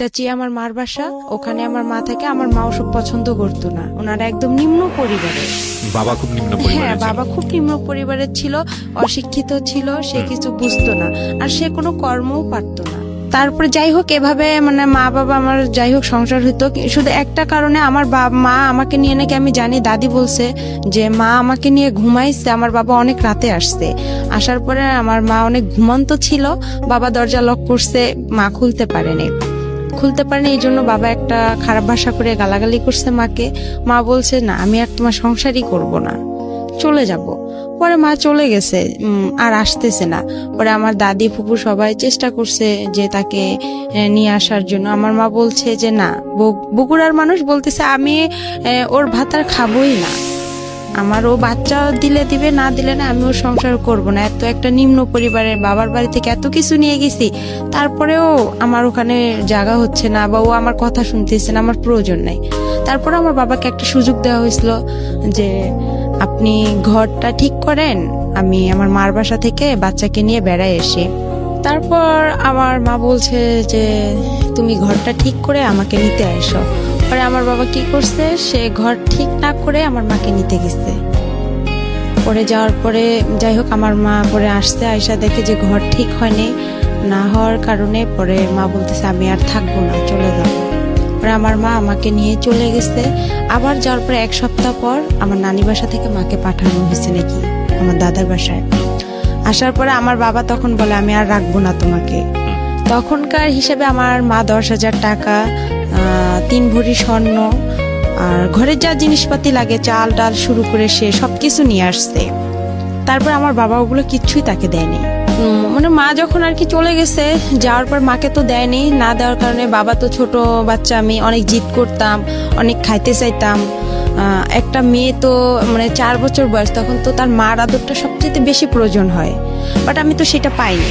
বাগচাচি আমার মার বাসা, ওখানে আমার মা থাকে। আমার মা ওসব পছন্দ করতো না, ওনারা একদম নিম্ন পরিবারের। বাবা খুব নিম্ন হ্যাঁ, পরিবারের ছিল। বাবা খুব নিম্ন পরিবারের ছিল, অশিক্ষিত ছিল, সে কিছু বুঝতো না, আর সে কোনো কর্মও পারতো না। তারপরে যাই হোক, এভাবে মানে মা বাবা আমার যাই হোক সংসার হতো। শুধু একটা কারণে আমার মা আমাকে নিয়ে নাকি, আমি জানি দাদি বলছে যে মা আমাকে নিয়ে ঘুমাইছে, আমার বাবা অনেক রাতে আসছে। আসার পরে আমার মা অনেক ঘুমন্ত ছিল, বাবা দরজা লক করছে, মা খুলতে পারেনি। এই জন্য বাবা একটা খারাপ ভাষা করে গালাগালি করছে মাকে। মা বলছে না, আমি আর তোমার সংসারই করব না, চলে যাব। পরে মা চলে গেছে, আর আসতেছে না। পরে আমার দাদি ফুপু সবাই চেষ্টা করছে যে তাকে নিয়ে আসার জন্য। আমার মা বলছে যে না, বগুড়ার মানুষ বলতেছে আমি ওর ভাত আর খাবোই না, আমার ও বাচ্চা দিলে দিবে, না দিলে না, আমি ওর সংসার করব না। এত একটা নিম্ন পরিবারের, বাবার বাড়ি থেকে এত কিছু নিয়ে গেছি, তারপরেও আমার ওখানে জায়গা হচ্ছে না, বা ও আমার কথা শুনতেছে না, আমার প্রয়োজন নাই। তারপরে আমার বাবাকে একটা সুযোগ দেওয়া হয়েছিল যে আপনি ঘরটা ঠিক করেন, আমি আমার মার বাসা থেকে বাচ্চাকে নিয়ে বেড়ায় এসে। তারপর আমার মা বলছে যে তুমি ঘরটা ঠিক করে আমাকে নিতে আসো। পরে আমার বাবা কি করছে, সে ঘর ঠিক না করে আমার মাকে নিতে গেছে। পরে যাওয়ার পরে যাই হোক, আমার মা পরে আসতে আয়সা দেখে যে ঘর ঠিক হয়নি, না হওয়ার কারণে পরে মা বলতেছে আমি আর থাকবো না, চলে যাবো। পরে আমার মা আমাকে নিয়ে চলে গেছে। আবার যাওয়ার পরে এক সপ্তাহ পর আমার নানি বাসা থেকে মাকে পাঠানো হয়েছে নাকি আমার দাদার বাসায়। আসার পরে আমার বাবা তখন বলে আমি আর রাখবো না তোমাকে। তখনকার হিসেবে আমার মা 10,000 টাকা, 3 ভরি স্বর্ণ, আর ঘরের যা জিনিসপাতি লাগে, চাল ডাল শুরু করে সে সবকিছু নিয়ে আসছে। তারপর আমার বাবা ওগুলো কিচ্ছুই তাকে দেয়নি। মানে মা যখন আর কি চলে গেছে, যাওয়ার পর মাকে তো দেয়নি, না দেওয়ার কারণে বাবা তো ছোট বাচ্চা, আমি অনেক জিদ করতাম, অনেক খাইতে চাইতাম। একটা মেয়ে তো মানে 4 বছর বয়স, তখন তো তার মার আদরটা সবচেয়ে বেশি প্রয়োজন হয়, বাট আমি তো সেটা পাইনি।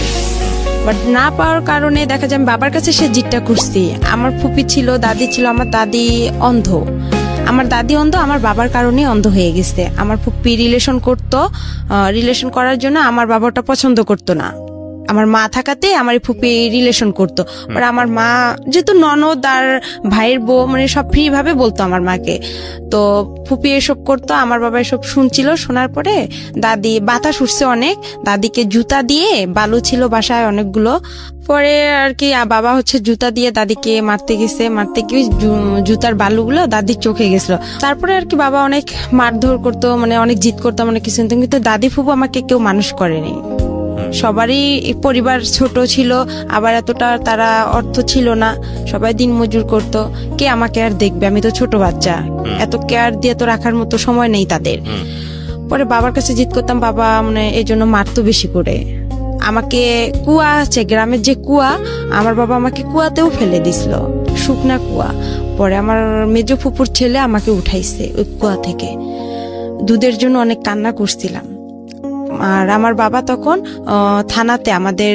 বাট না পাওয়ার কারণে দেখা যায় আমি বাবার কাছে সে জিদটা করছি। আমার ফুপি ছিল, দাদি ছিল, আমার দাদি অন্ধ, আমার দাদি অন্ধ, আমার বাবার কারণে অন্ধ হয়ে গেছে। আমার ফুপি রিলেশন করার জন্য আমার বাবাটা পছন্দ করতো না, আমার মা থাকাতে আমার ফুপি রিলেশন করতো। আর আমার মা যেহেতু ননদ আর ভাইয়ের বউ, মানে সব ফ্রি ভাবে বলতো আমার মাকে, তো ফুপি এসব করতো। আমার বাবা এসব শুনছিল, শোনার পরে দাদি বাতাস উঠছে অনেক, দাদিকে জুতা দিয়ে, বালু ছিল বাসায় অনেকগুলো, পরে আর কি বাবা হচ্ছে জুতা দিয়ে দাদিকে মারতে গিয়ে জুতার বালুগুলো দাদির চোখে গেছিল। তারপরে আর কি বাবা অনেক মারধর করতো, মানে অনেক জিদ করতো, মানে কিছু, কিন্তু দাদি ফুপু আমাকে কেউ মানুষ করেনি। সবারই পরিবার ছোট ছিল, আবার এতটা তারা অর্থ ছিল না, সবাই দিন মজুর করতো, কে আমাকে আর দেখবে, আমি তো ছোট বাচ্চা, এত কেয়ার দিয়ে তো রাখার মতো সময় নেই তাদের। পরে বাবার কাছে জিদ করতাম, বাবা মানে এই জন্য মারতো বেশি করে আমাকে। কুয়া আছে, গ্রামের যে কুয়া, আমার বাবা আমাকে কুয়াতেও ফেলে দিছিল, শুকনা কুয়া। পরে আমার মেজো ফুপুর ছেলে আমাকে উঠাইছে ওই কুয়া থেকে, দুধের জন্য অনেক কান্না করছিলাম। আর আমার বাবা তখন থানাতে, আমাদের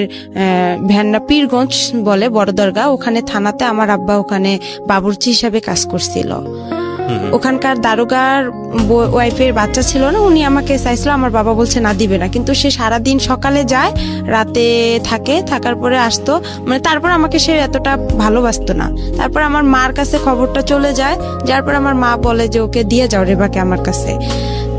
ভ্যান্না পীরগঞ্জ বলে বড় দরগা, ওখানে থানাতে আমার আব্বা ওখানে বাবুর্চি হিসাবে কাজ করছিল। ওখানকার দারোগার ওয়াইফের বাচ্চা ছিল না, উনি আমাকে চাইছিল, আমার বাবা বলছে না, দিবে না। কিন্তু সে সারাদিন সকালে যায়, রাতে থাকে, থাকার পরে আসতো, মানে তারপর আমাকে সে এতটা ভালোবাসতো না। তারপর আমার মার কাছে খবরটা চলে যায়, যার পর আমার মা বলে যে ওকে দিয়ে যাও রেবাকে আমার কাছে।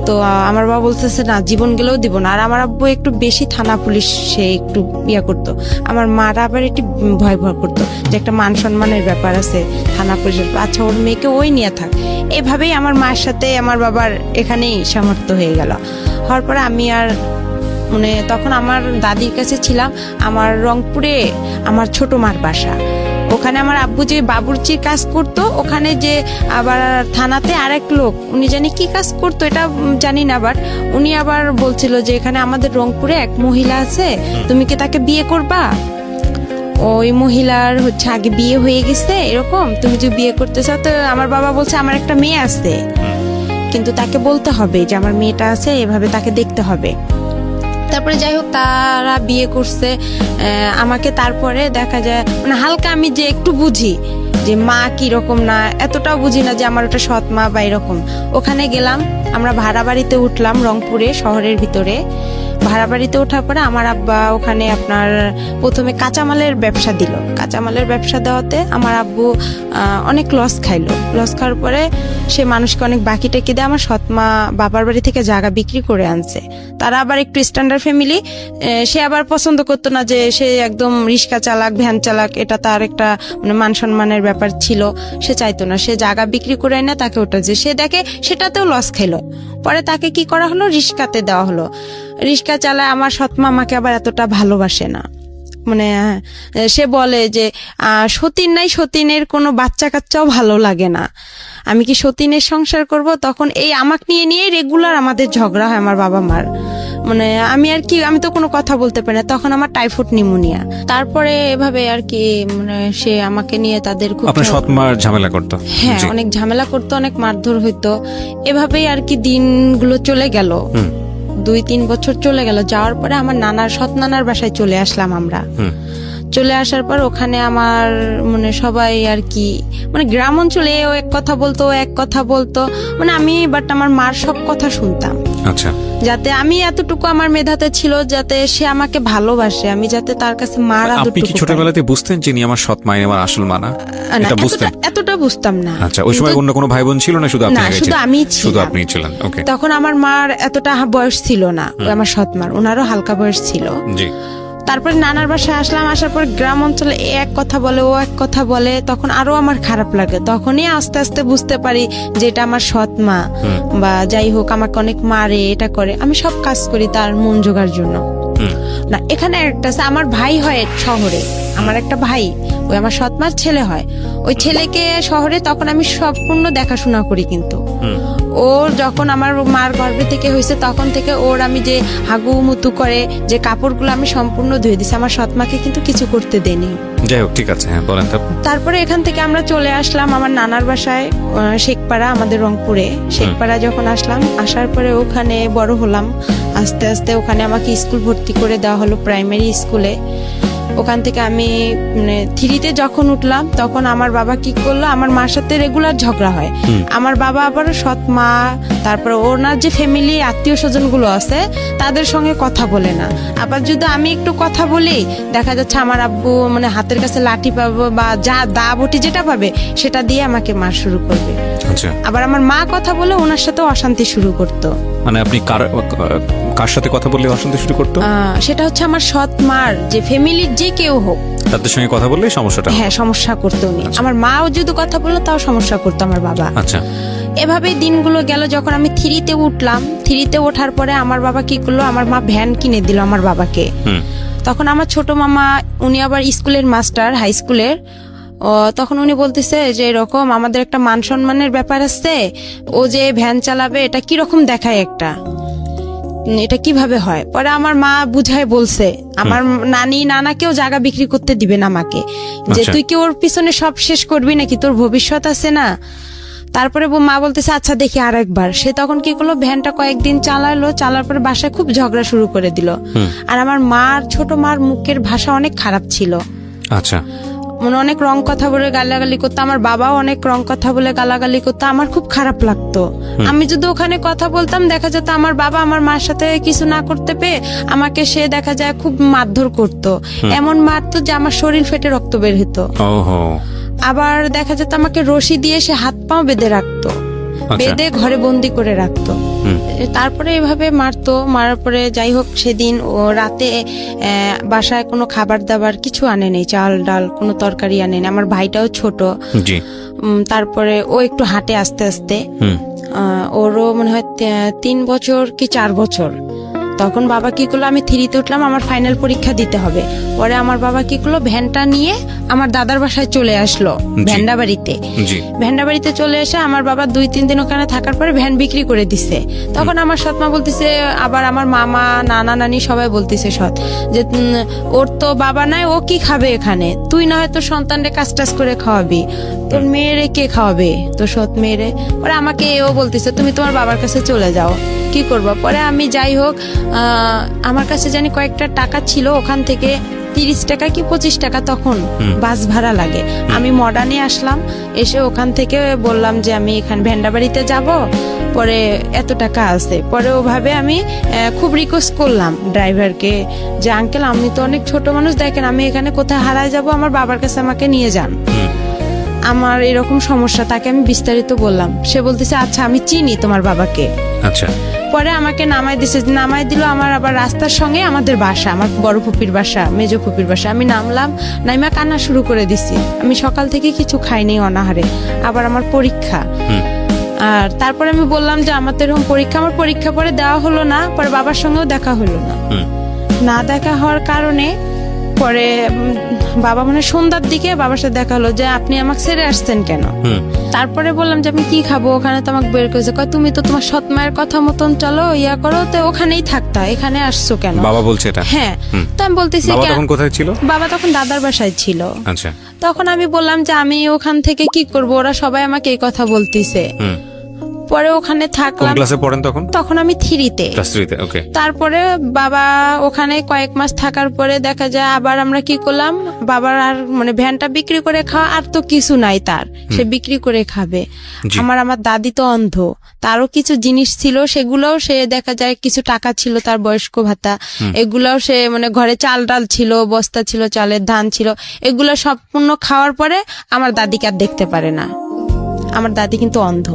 তো আমার বাবা বলতেছে না, জীবন গেলেও দিব না। আর আমার আব্বু একটু বেশি থানা পুলিশ সে একটু ইয়া করতো, আমার মারা আবার একটু ভয় করতো যে একটা মান সম্মানের ব্যাপার আছে থানা পুলিশ, আচ্ছা ওর মেয়েকে ওই নিয়ে থাক। এভাবেই আমার মার সাথে আমার বাবার এখানেই সামর্থ্য হয়ে গেল। হওয়ার পরে আমি আর মানে তখন আমার দাদির কাছে ছিলাম, আমার রংপুরে আমার ছোট মার বাসা, ওখানে আমার আব্বু যে বাবুর্চির কাজ করতো, ওখানে যে আবার থানাতে আরেক লোক, উনি জানি কি কাজ করতো এটা জানি না, বাট উনি আবার বলছিল যে এখানে আমাদের রংপুরে এক মহিলা আছে, তুমি কি তাকে বিয়ে করবা? ওই মহিলার হচ্ছে আগে বিয়ে হয়ে গেছে, এরকম তুমি যে বিয়ে করতে চাও। তো আমার বাবা বলছে আমার একটা মেয়ে আছে, কিন্তু তাকে বলতে হবে যে আমার মেয়েটা আছে, এভাবে তাকে দেখতে হবে। তারপরে যাই হোক, তারা বিয়ে করছে আমাকে। তারপরে দেখা যায় মানে হালকা আমি যে একটু বুঝি যে মা কিরকম, না এতটাও বুঝি না যে আমার ওটা সৎ মা বা এরকম। ওখানে গেলাম, আমরা ভাড়া বাড়িতে উঠলাম রংপুরে শহরের ভিতরে। ভাড়া বাড়িতে ওঠার পরে আমার আব্বা ওখানে আপনার প্রথমে কাঁচামালের ব্যবসা দিল। কাঁচামালের ব্যবসা দেওয়াতে আমার আব্বু অনেক লস খাইলো। লস খাওয়ার পরে সে মানুষকে অনেক বাকি টেকি দিয়ে আমার সৎমা বাবার বাড়ি থেকে জায়গা বিক্রি করে আনছে। তারা আবার একটু স্ট্যান্ডার্ড ফ্যামিলি, সে আবার পছন্দ করতো না যে সে একদম রিক্সা চালাক ভ্যান চালাক, এটা তার একটা মানে মান সম্মানের ব্যাপার ছিল, সে চাইতো না। সে জায়গা বিক্রি করে না তাকে ওটা যে সে দেখে সেটাতেও লস খেলো। পরে তাকে কি করা হলো, রিক্সাতে দেওয়া হলো। রিক্সা চালায় আমার সৎমা আমাকে আবার এতটা ভালোবাসে না। মানে সে বলে যে সতীন নাই, সতীনের কোনো বাচ্চা কাচ্চাও ভালো লাগে না, আমি কি সতীনের সংসার করব? তখন এই আমাকে নিয়ে রেগুলার আমাদের ঝগড়া হয় আমার বাবা মার। মানে আমি তো কোনো কথা বলতে পারি না, তখন আমার টাইফয়েড নিউমোনিয়া। তারপরে এভাবে আর কি মানে সে আমাকে নিয়ে তাদের খুব আপনার সৎমার ঝামেলা করতো? হ্যাঁ, অনেক ঝামেলা করতো, অনেক মারধর হইতো। এভাবেই আর কি দিনগুলো চলে গেল। 2-3 বছর চলে গেল। যাওয়ার পরে আমার সৎ নানার বাসায় চলে আসলাম আমরা। চলে আসার পর ওখানে আমার মানে সবাই আর কি মানে গ্রাম অঞ্চলে ও এক কথা বলতো, ও এক কথা বলতো, মানে আমি বাট আমার মার সব কথা শুনতাম। আচ্ছা, যাতে আমি এতটুকু আমার মেধাতে ছিল যাতে সে আমাকে ভালোবাসে, আমি যাতে তার কাছে মার আপনি কি ছোটবেলাতে বুঝতেন যিনি আমার সৎ মা আমার আসল মা না? এটা বুঝতেন? এতটা বুঝতাম না। আচ্ছা, ওই সময় অন্য কোনো ভাই বোন ছিল না? শুধু আপনি? না, শুধু আমি ছিলাম। শুধু আপনি ছিলেন। ওকে। তখন আমার মার এতটা বয়স ছিল না, আমার সৎ মার, ওনারও হালকা বয়স ছিল। জি। তারপরে নানার বাসায় আসলাম। আসার পর গ্রাম অঞ্চলে এ এক কথা বলে, ও এক কথা বলে, তখন আরো আমার খারাপ লাগে। তখনই আস্তে আস্তে বুঝতে পারি যে এটা আমার সৎ মা, বা যাই হোক আমাকে অনেক মারে, এটা করে। আমি সব কাজ করি তার মন জোগার জন্য। না, এখানে একটা আছে, আমার ভাই হয় শহরে, আমার একটা ভাই, ওই আমার সৎ মার ছেলে হয়। ওই ছেলেকে শহরে তখন আমি সম্পূর্ণ দেখাশোনা করি। কিন্তু ওর যখন আমার মার গর্ভে থেকে হয়েছে তখন থেকে ওর আমি যে হাগু মুতু করে যে কাপড়গুলো আমি সম্পূর্ণ ধুয়ে দিছি, আমার সৎ মাকে কিন্তু কিছু করতে দেনি। যাই হোক, ঠিক আছে, হ্যাঁ বলেন। তারপরে এখান থেকে আমরা চলে আসলাম আমার নানার বাসায়, শেখপাড়া, আমাদের রংপুরে। শেখপাড়া যখন আসলাম, আসার পরে ওখানে বড় হলাম। আস্তে আস্তে ওখানে আমাকে স্কুল ভর্তি করে দেওয়া হলো, প্রাইমারি স্কুলে। ওখান থেকে আমি মানে 3তে যখন উঠলাম তখন আমার বাবা কি করলো, আমার মার সাথে রেগুলার ঝগড়া হয়। আমার বাবা আবার সৎ মা, তারপরে ওনার যে ফ্যামিলি আত্মীয় স্বজন গুলো আছে তাদের সঙ্গে কথা বলে না। আবার যদি আমি একটু কথা বলি, দেখা যাচ্ছে আমার আব্বু মানে হাতের কাছে লাঠি পাবো বা যা দা বটি যেটা পাবে সেটা দিয়ে আমাকে মার শুরু করবে। আচ্ছা। আবার আমার মা কথা বলে ওনার সাথে অশান্তি শুরু করতো। মানে আপনি কার সাথে কথা বললে অশান্তি শুরু করতো? সেটা হচ্ছে আমার সৎ মার যে ফ্যামিলির যে কেউ হোক তাদের সঙ্গে কথা বললে সমস্যাটা? হ্যাঁ, সমস্যা করতো উনি। আমার মাও যদি কথা বললো তাও সমস্যা করতো আমার বাবা। আচ্ছা। এভাবেই দিনগুলো গেল। যখন আমি 3তে উঠলাম, 3তে ওঠার পরে আমার বাবা কি করলো, আমার মা ভ্যান কিনে দিল আমার বাবাকে। তখন আমার ছোট মামা, উনি আবার স্কুলের মাস্টার, হাই স্কুলের। তখন উনি বলতেছে যে এরকম আমাদের একটা মান সম্মানের ব্যাপার আছে, ও যে ভ্যান চালাবে এটা কিরকম দেখায়, এটা কিভাবে হয়। পরে আমার মা বুঝায় বলছে, আমার নানাকেও জায়গা বিক্রি করতে দিবে না আমাকে, যে তুই কি ওর পিছনে সব শেষ করবি নাকি, তোর ভবিষ্যৎ আছে না। তারপরে মা বলতেছে আচ্ছা দেখি আরেকবার। সে তখন কি করলো, ভ্যানটা কয়েকদিন চালালো, চালার পরে বাসায় খুব ঝগড়া শুরু করে দিল। আর আমার ছোট মার মুখের ভাষা অনেক খারাপ ছিল। আচ্ছা। মানে অনেক রং কথা বলে গালাগালি করতো, আমার বাবাও অনেক রং কথা বলে গালাগালি করতো। আমার খুব খারাপ লাগতো। আমি যদি ওখানে কথা বলতাম, দেখা যেত আমার বাবা আমার মার সাথে কিছু না করতে পেয়ে আমাকে সে দেখা যায় খুব মারধর করতো, এমন মারতো যে আমার শরীর ফেটে রক্ত বের হতো। আবার দেখা যেত আমাকে রশি দিয়ে সে হাত পাও বেঁধে রাখতো, বেঁধে ঘরে বন্দি করে রাখতো। তারপরে এভাবে মারতো। মারার পরে যাই হোক, সেদিন ও রাতে বাসায় কোনো খাবার দাবার কিছু আনে নেই, চাল ডাল কোনো তরকারি আনে নেই। আমার ভাইটাও ছোট। তারপরে ও একটু হাঁটে আস্তে আস্তে। ওরও মনে হয় 3 বছর কি 4 বছর। তখন বাবা কি করলো, আমি 3তে উঠলাম, আমার ফাইনাল পরীক্ষা দিতে হবে। পরে আমার বাবা কি করলো, ভ্যানটা নিয়ে আমার দাদার বাসায় চলে আসলো, ভ্যান্ডাবাড়িতে চলে এসে আমার বাবা 2-3 দিন ওখানে থাকার পরে ভ্যান বিক্রি করে দিছে। তখন আমার সৎমা বলতেছে, আবার আমার মামা নানা নানি সবাই বলতেছে যে ওর তো বাবা নাই, ও কি খাবে এখানে, তুই না হয় তোর সন্তানরে কাজ টাজ করে খাওয়াবি, তোর মেয়েরে কে খাওয়াবে, তোর সৎ মেয়েরে। পরে আমাকে এও বলতেছে তুমি তোমার বাবার কাছে চলে যাও, কি করবো। পরে আমি যাই হোক, আমার কাছে জানি কয়েকটা টাকা ছিল, ওখান থেকে 30 টাকা কি 25 টাকা তখন বাস ভাড়া লাগে। আমি মডার্নে আসলাম, এসে ওখান থেকে বললাম যে আমি এখানে ভেন্ডাবাড়িতে যাব, পরে এত টাকা আছে। পরে ওভাবে আমি খুব রিকোয়েস্ট করলাম ড্রাইভারকে যে আঙ্কেল আমি তো অনেক ছোট মানুষ, দেখেন আমি এখানে কোথায় হারায় যাব, আমার বাবার কাছে আমাকে নিয়ে যান, আমার এরকম সমস্যা। তাকে আমি বিস্তারিত বললাম, সে বলতেছে আচ্ছা আমি চিনি তোমার বাবাকে। আচ্ছা, পরে আমাকে নামাই দিল আমার আবার রাস্তার সঙ্গে আমাদের বাসা, আমার বড় ফুপির বাসা, মেজো ফুপির বাসা। আমি নামলাম, নাইমা কান্না শুরু করে দিছি। আমি সকাল থেকে কিছু খাইনি অনাহারে, আবার আমার পরীক্ষা। আর তারপরে আমি বললাম যে আমার তো এরকম পরীক্ষা, আমার পরীক্ষা পরে দেওয়া হলো না, পরে বাবার সঙ্গেও দেখা হলো না। না দেখা হওয়ার কারণে পরে বাবা মানে সন্ধ্যার দিকে বাবার সাথে দেখা হলো যে আপনি আমাকে ছেড়ে আসছেন কেন। তারপরে বললাম যে আমি কি খাবো, ওখানে তো আমাকে বের করেছে, কয় তুমি তো তোমার সৎ মায়ের কথা মতন চলো, ইয়া করো, তো ওখানেই থাকতা, এখানে আসছো কেন? বাবা বলছে এটা? হ্যাঁ। তো আমি বলতেছি বাবা তখন কোথায় ছিল? বাবা তখন দাদার বাসায় ছিল। আচ্ছা। তখন আমি বললাম যে আমি ওখান থেকে কি করব, ওরা সবাই আমাকে এই কথা বলতিছে। পরে ওখানে কোন থাকলাম। ক্লাসে পড়েন তখন? তখন আমি 3-তে। ক্লাস 3-তে, ওকে। তারপরে বাবা ওখানে কয়েক মাস থাকার পরে দেখা যায় আবার আমরা কি করলাম, বাবার আর মানে ভ্যানটা বিক্রি করে খাওয়া আর তো কিছু নাই তার, সে বিক্রি করে খাবে। আমার দাদি তো অন্ধ, তারও কিছু জিনিস ছিল, সেগুলোও সে দেখা যায় কিছু টাকা ছিল তার বয়স্ক ভাতা, এগুলাও সে মানে ঘরে চাল ডাল ছিল, বস্তা ছিল, চালের ধান ছিল, এগুলো সম্পূর্ণ খাওয়ার পরে আমার দাদিকে আর দেখতে পারে না। আমার দাদি কিন্তু অন্ধ।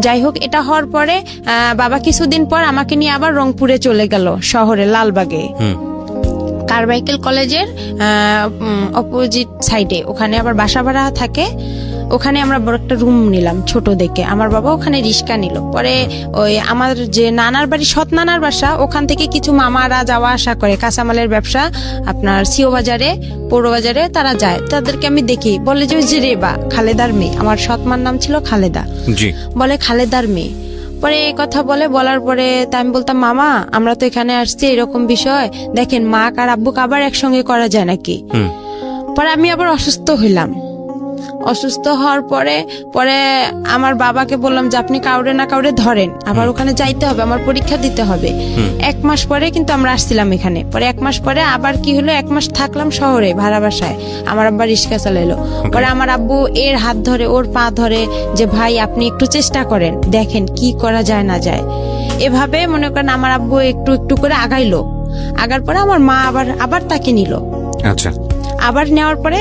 যাই হোক, এটা হওয়ার পরে বাবা কিছুদিন পর আমাকে নিয়ে আবার রংপুরে চলে গেল, শহরে লালবাগে কারমাইকেল কলেজের অপোজিট সাইডে, ওখানে আবার বাসা ভাড়া থাকে। ওখানে আমরা বড় একটা রুম নিলাম ছোট দেখে, আমার বাবা ওখানে রিক্সা নিল। পরে ওই আমার যে নানার বাড়ি, সৎ নানার বাসা, ওখান থেকে কিছু মামারা যাওয়া আসা করে, কাঁচামালের ব্যবসা আপনার সিও বাজারে, পৌর বাজারে তারা যায়, তাদেরকে আমি দেখি, বলে যে ওই যে রেবা, খালেদার মেয়ে, আমার সৎমার নাম ছিল খালেদা, বলে খালেদার মেয়ে। পরে এই কথা বলার পরে তা আমি বলতাম মামা আমরা তো এখানে আসছি এরকম বিষয়, দেখেন মা আর আব্বুকে আবার একসঙ্গে করা যায় নাকি। পরে আমি আবার অসুস্থ হইলাম। অসুস্থ হওয়ার পরে আমার বাবাকে বললাম যে আপনি কাউরে না কাউরে ধরেন, আবার ওখানে যাইতে হবে, আমার পরীক্ষা দিতে হবে। 1 মাস পরে কিন্তু আমরা আসছিলাম এখানে। পরে 1 মাস পরে আবার কি হলো, 1 মাস থাকলাম শহরে ভাড়া বাসায়, আমার আব্বা রিক্সা চালাইলো। পরে আমার আব্বু এর হাত ধরে ওর পা ধরে যে ভাই আপনি একটু চেষ্টা করেন, দেখেন কি করা যায় না যায়। এভাবে মনে করেন আমার আব্বু একটু একটু করে আগাইলো। আগার পরে আমার মা আবার তাকে নিল। আচ্ছা। আবার নেওয়ার পরে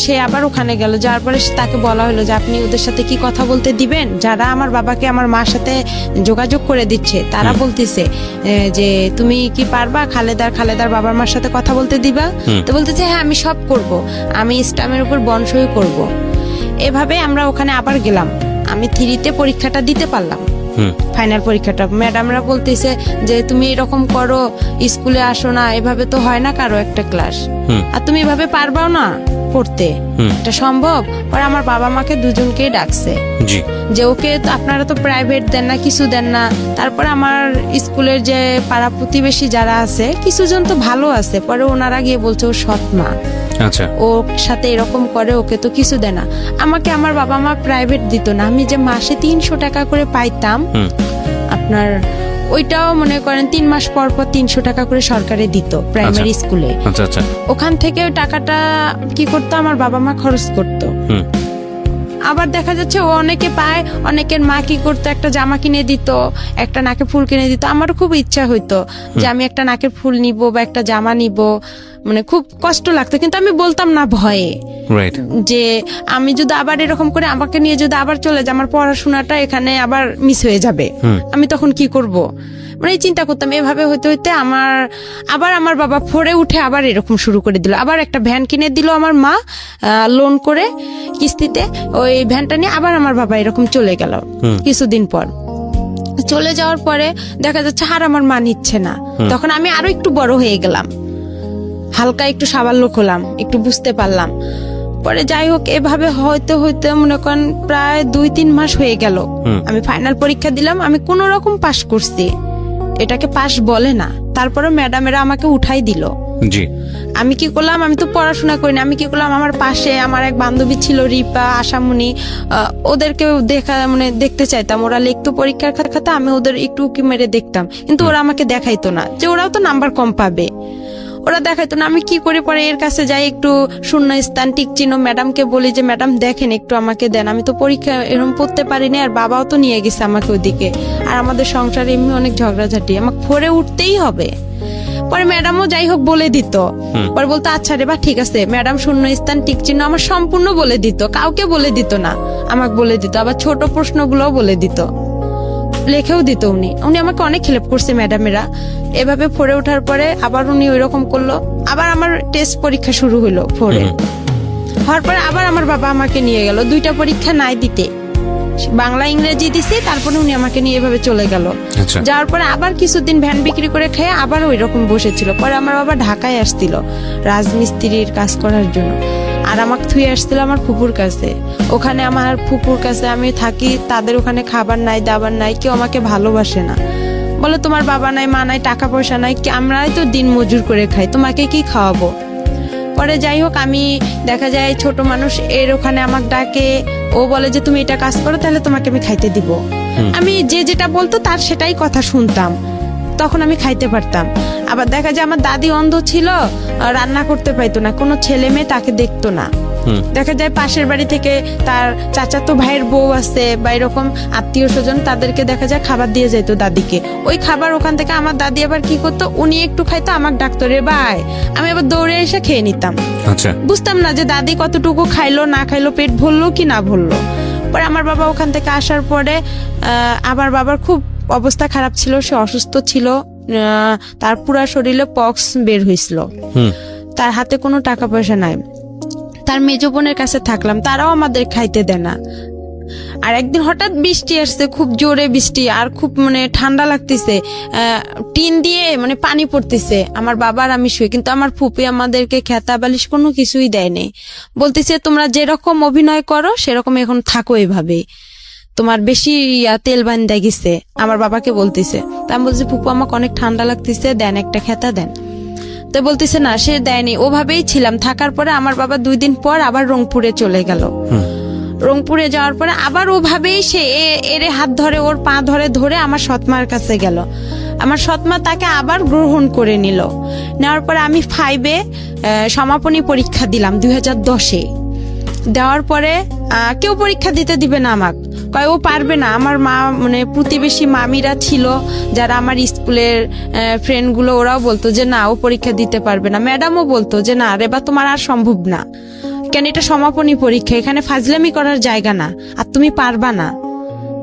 সে আবার ওখানে গেল, যাওয়ার পরে তাকে বলা হলো যে আপনি ওদের সাথে কি কথা বলতে দিবেন, যারা আমার বাবাকে আমার মার সাথে যোগাযোগ করে দিচ্ছে তারা বলতেছে যে তুমি কি পারবা খালেদার বাবার মার সাথে কথা বলতে দিবা? তো বলতেছে হ্যাঁ আমি সব করব, আমি ইসলামের উপর বনসই করব। এভাবে আমরা ওখানে আবার গেলাম। আমি 3-তে পরীক্ষাটা দিতে পারলাম, ফাইনাল পরীক্ষাটা। ম্যাডামরা বলতেছে যে তুমি এরকম করো, স্কুলে আসো না, এভাবে তো হয় না কারো একটা ক্লাস, আর তুমি এভাবে পারবাও না পড়তে, এটা সম্ভব? পরে আমার বাবা মাকে দুজনকেই ডাকছে যে ওকে আপনারা তো প্রাইভেট দেন না, কিছু দেন না। তারপরে আমার স্কুলের যে পাড়া প্রতিবেশী যারা আছে কিছুজন তো ভালো আছে, পরে ওনারা গিয়ে বলছে ও সৎ মা, আচ্ছা ওর সাথে এরকম করে, ওকে তো কিছু দেয় না। আমাকে আমার বাবা মা প্রাইভেট দিত না, আমি যে মাসে 300 টাকা করে পাইতাম আপনার, ওইটাও মনে করেন 3 মাস পর 300 টাকা করে সরকারে দিত প্রাইমারি স্কুলে। ওখান থেকে ওই টাকাটা কি করতো আমার বাবা মা খরচ করতো। আবার দেখা যাচ্ছে ও অনেকে পায়, অনেকের মা কি করতো একটা জামা কিনে দিত, একটা নাকে ফুল কিনে দিত। আমারও খুব ইচ্ছা হইতো যে আমি একটা নাকের ফুল নিব বা একটা জামা নিব, মানে খুব কষ্ট লাগতো, কিন্তু আমি বলতাম না ভয়ে যে আমি যদি আবার এরকম করে আমাকে নিয়ে যদি আবার চলে যায়, আমার পড়াশোনাটা এখানে আবার মিস হয়ে যাবে, আমি তখন কি করব, মানে চিন্তা করতাম। এভাবে হইতে হইতে আমার বাবা ফোরে উঠে আবার এরকম শুরু করে দিল, আবার একটা ভ্যান কিনে দিল আমার মা লোন করে কিস্তিতে, ওই ভ্যানটা নিয়ে আবার আমার বাবা এরকম চলে গেল। কিছুদিন পর চলে যাওয়ার পরে দেখা যাচ্ছে আর আমার মা নিচ্ছে না, তখন আমি আরো একটু বড় হয়ে গেলাম, হালকা একটু সাবাল্য হলাম, একটু বুঝতে পারলাম। পরে যাই হোক এভাবে হইতে মনে করেন প্রায় 2-3 মাস হয়ে গেল। আমি ফাইনাল পরীক্ষা দিলাম, আমি কোন রকম পাশ করছি, এটাকে পাশ বলে না। তারপরে ম্যাডামেরা আমাকে উঠাই দিল। আমি কি করলাম, আমি তো পড়াশোনা করিনি, আমি কি করলাম, আমার পাশে আমার এক বান্ধবী ছিল রিপা, আশামণি, ওদেরকে দেখতে চাইতাম, ওরা লিখতো পরীক্ষার খাতা, আমি ওদের একটু উকি মেরে দেখতাম, কিন্তু ওরা আমাকে দেখাইতো না যে ওরাও তো নাম্বার কম পাবে। ওরা দেখাইতো না। আমি কি করে পরে এর কাছে যাই, একটু শূন্য স্থান টিক চিহ্ন ম্যাডামকে বলি যে ম্যাডাম দেখেন একটু আমাকে দেন, আমি তো পরীক্ষা এরকম পড়তে পারিনি, আর বাবাও তো নিয়ে গেছে আমাকে ওদিকে, আর আমাদের সংসারে এমনি অনেক ঝগড়াঝাটি, আমাকে ফোরে উঠতেই হবে। পরে ম্যাডামও যাই হোক বলে দিত, পরে বলতো আচ্ছা রে বা ঠিক আছে। ম্যাডাম শূন্য স্থান টিক চিহ্ন আমার সম্পূর্ণ বলে দিত, কাউকে বলে দিত না, আমাকে বলে দিত। আবার ছোট প্রশ্নগুলোও বলে দিত, লেখেও দিত। উনি আমাকে অনেক হেল্প করছে ম্যাডামেরা। এভাবে ফোরে ওঠার পরে আবার উনি ওইরকম করলো, আবার আমার টেস্ট পরীক্ষা শুরু হলো ফোরে। হওয়ার পরে আবার আমার বাবা আমাকে নিয়ে গেল 2টা পরীক্ষা নাই দিতে, বাংলা ইংরেজি দিছি, তারপরে উনি আমাকে নিয়ে এভাবে চলে গেল। আচ্ছা। যাওয়ার পরে আবার কিছুদিন ভ্যান বিক্রি করে খেয়ে আবার ওই রকম বসেছিল। পরে আমার বাবা ঢাকায় আসছিল রাজমিস্ত্রির কাজ করার জন্য, আর আমাকে থুয়ে আসছিল আমার ফুপুর কাছে। ওখানে আমার ফুপুর কাছে আমি থাকি, তাদের ওখানে খাবার নাই দাবার নাই, কেউ আমাকে ভালোবাসে না, বলে তোমার বাবা নাই মা নাই টাকা পয়সা নাই, আমরাই তো দিন মজুর করে খাই, তোমাকে কি খাওয়াবো। পরে যাই হোক আমি দেখা যায় ছোট মানুষ, এর ওখানে আমাকে ডাকে, ও বলে যে তুমি এটা কাজ করো তাহলে তোমাকে আমি খাইতে দিব। আমি যে যেটা বলতো তার সেটাই কথা শুনতাম, তখন আমি খাইতে পারতাম। আবার দেখা যায় আমার দাদি অন্ধ ছিল, রান্না করতে পাইতো না, কোনো ছেলে মেয়ে তাকে দেখতো না। দেখা যায় পাশের বাড়ি থেকে তার চাচাতো ভাইয়ের বউ আছে বা এরকম আত্মীয় স্বজন, তাদেরকে দেখা যায় খাবার দিয়ে যেত দাদিকে। ওই খাবার ওখান থেকে আমার দাদি আবার কি করতো, উনি একটু খাইতো, আমাকে ডাকতো রে ভাই, আমি আবার দৌড়ে এসে খেয়ে নিতাম। আচ্ছা। বুঝতাম না যে দাদি কতটুকু খাইলো না খাইলো, পেট ভরলো কি না ভরলো। পরে আমার বাবা ওখান থেকে আসার পরে আমার বাবার খুব অবস্থা খারাপ ছিল, সে অসুস্থ ছিল, তার পুরা শরীরে পক্স বের হয়েছিল, তার হাতে কোনো টাকা পয়সা নাই। তার মেজো বোনের কাছে থাকলাম, তারাও আমাদের খাইতে দেয় না। আর একদিন হঠাৎ বৃষ্টি আসছে, খুব জোরে বৃষ্টি, আর খুব মানে ঠান্ডা লাগতেছে, টিন দিয়ে মানে পানি পড়তেছে। আমার বাবার আমি শুই, কিন্তু আমার ফুপি আমাদেরকে খেতা বালিশ কোনো কিছুই দেয়নি, বলতেছে তোমরা যেরকম অভিনয় করো সেরকম এখন থাকো, এভাবে তোমার বেশি তেল বান্ধা গেছে, আমার বাবাকে বলতেছে। তা আমি বলছি ফুপু আমাকে অনেক ঠান্ডা লাগতেছে, দেন একটা খেতা দেন। তো বলতেছে না সে দেয়নি, ওভাবেই ছিলাম। থাকার পরে আমার বাবা 2 দিন পর আবার রংপুরে চলে গেল। রংপুরে যাওয়ার পরে আবার ওভাবেই সে এর হাত ধরে, ওর পা ধরে ধরে আমার সৎমার কাছে গেল। আমার সৎমা তাকে আবার গ্রহণ করে নিল। নেওয়ার পরে আমি 5-এ সমাপনী পরীক্ষা দিলাম 2010-এ। দেওয়ার পরে কেউ পরীক্ষা দিতে দিবে না আমাকে, কয় ও পারবে না। আমার মা মানে প্রতিবেশী মামিরা ছিল যারা আমার স্কুলের ফ্রেন্ডগুলো, ওরাও বলতো যে না ও পরীক্ষা দিতে পারবে না। ম্যাডামও বলতো যে না রে বা তোমার আর সম্ভব না, কেন এটা সমাপনী পরীক্ষা, এখানে ফাজলামি করার জায়গা না, আর তুমি পারবা না,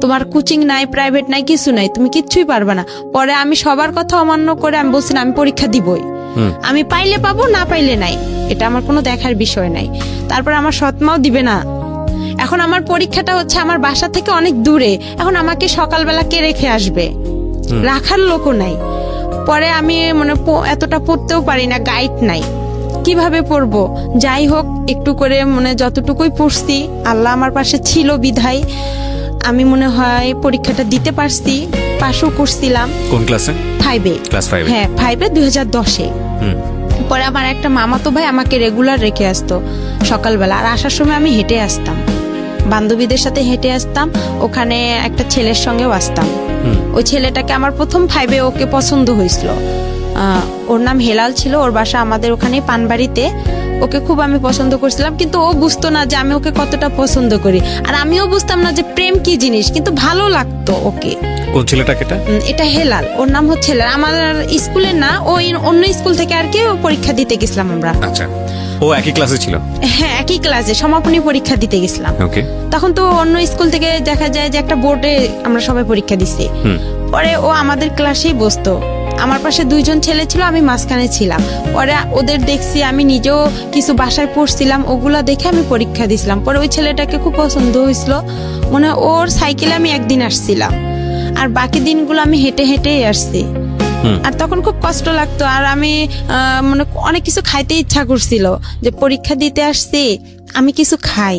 তোমার কোচিং নাই, প্রাইভেট নাই, কিছু নাই, তুমি কিচ্ছুই পারবা না। পরে আমি সবার কথা অমান্য করে আমি বলছি না আমি পরীক্ষা দিবই, আমি পাইলে পাবো না পাইলে নাই, এটা আমার কোনো দেখার বিষয় নাই। তারপর আমার সৎমাও দিবে না। এখন আমার পরীক্ষাটা হচ্ছে আমার বাসা থেকে অনেক দূরে, এখন আমাকে সকালবেলা কে রেখে আসবে, রাখার লোকও নাই। পরে আমি মানে এতটা পড়তেও পারি না, গাইড নাই, কিভাবে পড়বো। যাই হোক একটু করে মানে যতটুকুই পড়ছি, আল্লাহ আমার পাশে ছিল বিধায় আমি মনে হয় পরীক্ষাটা দিতে পারছি, পাশও করছিলাম। কোন ক্লাসে? 5-এ। ক্লাস 5? হ্যাঁ 5-এ 2010-এ। পরে আমার একটা মামাতো ভাই আমাকে রেগুলার রেখে আসতো সকালবেলা, আর আসার সময় আমি হেঁটে আসতাম, বান্ধবীদের সাথে হেঁটে আসতাম। ওখানে একটা ছেলের সঙ্গেও আসতাম। ওই ছেলেটাকে আমার প্রথম 5-এ ওকে পছন্দ হয়েছিল, ওর নাম হেলাল ছিল, ওর বাসা আমাদের ওখানে পানবাড়িতে। ওকে খুব আমি পছন্দ করছিলাম, কিন্তু ও বুঝতো না যে আমি ওকে কতটা পছন্দ করি, আর আমিও বুঝতাম না যে প্রেম কি জিনিস, কিন্তু ভালো লাগতো ওকে। কোন ছেলেটাকে? এটা হেলাল, ওর নাম হচ্ছে হেলাল। আমার স্কুলে না, ওই অন্য স্কুল থেকে আর কি পরীক্ষা দিতে গেছিলাম আমরা। আচ্ছা, ও একই ক্লাসে ছিল? হ্যাঁ একই ক্লাসে, সমাপনী পরীক্ষা দিতে গেছিলাম। ওকে। তখন তো অন্য স্কুল থেকে দেখা যায় যে একটা বোর্ডে আমরা সবাই পরীক্ষা দিচ্ছি। পরে ও আমাদের ক্লাসেই বসতো, আমার পাশে 2 জন ছেলে ছিল, আমি মাঝখানে ছিলাম। পরে ওদের দেখছি, আমি নিজেও কিছু বাসায় পড়ছিলাম, ওগুলা দেখে আমি পরীক্ষা দিছিলাম। পরে ওই ছেলেটাকে খুব পছন্দ হয়েছিল, মনে হয় ওর সাইকেলে আমি একদিন আসছিলাম, আর বাকি দিনগুলো আমি হেঁটে হেঁটেই আসছি। আর তখন খুব কষ্ট লাগতো, আর আমি মানে অনেক কিছু খাইতে ইচ্ছা করছিল, যে পরীক্ষা দিতে আসছি আমি কিছু খাই,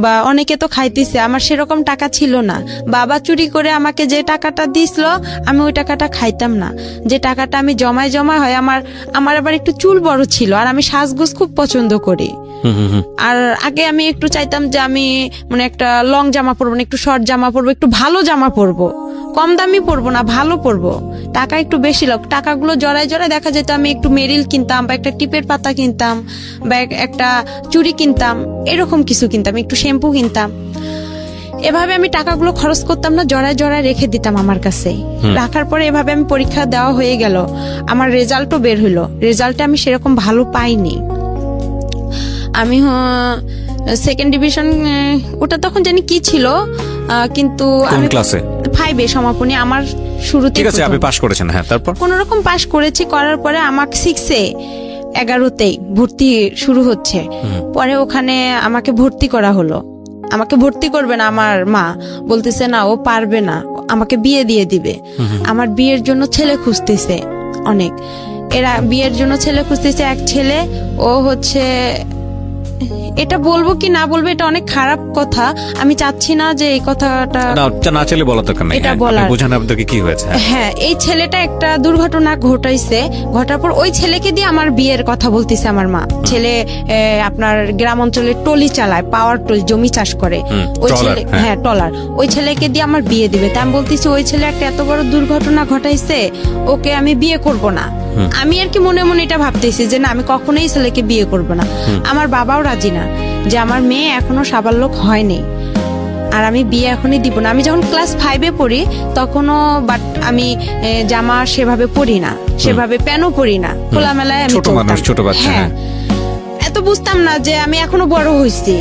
বা অনেকে তো খাইতেছে, আমার সেরকম টাকা ছিল না। বাবা চুরি করে আমাকে যে টাকাটা দিছিল আমি ওই টাকাটা খাইতাম না, যে টাকাটা আমি জমায় হয়। আমার আবার একটু চুল বড় ছিল, আর আমি সাজগোজ খুব পছন্দ করি। আর আগে আমি একটু চাইতাম যে আমি মানে একটা লং জামা পরবো না, একটু শর্ট জামা পরবো, একটু ভালো জামা পরবো, কম দামি পরবো না, ভালো পরবো। টাকা একটু বেশি লোক, টাকাগুলো জড়ায় জড়ায় দেখা যেত আমি একটু মেরিল কিনতাম বা একটা টিপের পাতা কিনতাম বা একটা চুড়ি কিনতাম, এরকম কিছু কিনতাম, একটু শ্যাম্পু কিনতাম। এভাবে আমি টাকাগুলো খরচ করতাম না, জড়ায় জড়ায় রেখে দিতাম আমার কাছে। রাখার পরে এভাবে আমি পরীক্ষা দেওয়া হয়ে গেল, আমার রেজাল্টও বের হইলো। রেজাল্টে আমি সেরকম ভালো পাইনি, আমি সেকেন্ড ডিভিশন, ওটা তখন জানি কি ছিল, কিন্তু কোন আমি ক্লাসে? 5-এ সমাপনী আমার শুরুতে। ঠিক আছে, আপনি পাশ করেছেন, হ্যাঁ, তারপর? কোন রকম পাশ করেছি, করার পরে আমাকে 6-এ 11তেই ভর্তি শুরু হচ্ছে। পরে ওখানে আমাকে ভর্তি করা হলো। আমাকে ভর্তি করবে না, আমার মা বলতেছে না ও পারবে না, আমাকে বিয়ে দিয়ে দিবে। আমার বিয়ের জন্য ছেলে খুঁজতেছে অনেক, এরা বিয়ের জন্য ছেলে খুঁজতেছে। এক ছেলে, ও হচ্ছে, এটা বলবো কি না বলবো এটা অনেক খারাপ কথা, আমি চাচ্ছি না যে এই কথাটা না চাইলে বলা দরকার নেই, এটা হ্যাঁ, বলার। আপনি বোঝান আপনাদেরকে কি হয়েছে। হ্যাঁ, এই ছেলেটা একটা দুর্ঘটনা ঘটাইছে, ঘটার পর ওই ছেলেকে দিয়ে আমার বিয়ের কথা বলতেছে আমার মা। ছেলে আপনার গ্রাম অঞ্চলে টলি চালায়, পাওয়ার টলি, জমি চাষ করে। ওই ট্রলার, ছেলে, হ্যাঁ। হ্যাঁ টলার, ওই ছেলেকে দিয়ে আমার বিয়ে দিবে। তা আমি বলতেছি ওই ছেলে একটা এত বড় দুর্ঘটনা ঘটাইছে, ওকে আমি বিয়ে করব না। আমি আর কি মনে মনে এটা ভাবতেছি যে না, আমি কখনোই ছেলেকে বিয়ে করব না। আমার বাবাও রাজি না, যে আমার মেয়ে এখনো সাবালক হয়নি আর আমি বিয়ে এখনই দিব না। আমি যখন ক্লাস 5-এ পড়ি তখনও, বাট আমি জামা সেভাবে পরি না, সেভাবে প্যান্টও পরি না, খোলামেলায় আমি ছোট মানুষ, চলতাম। ছোট বাচ্চা, হ্যাঁ, এত বুঝতাম না যে আমি এখনো বড় হইছি,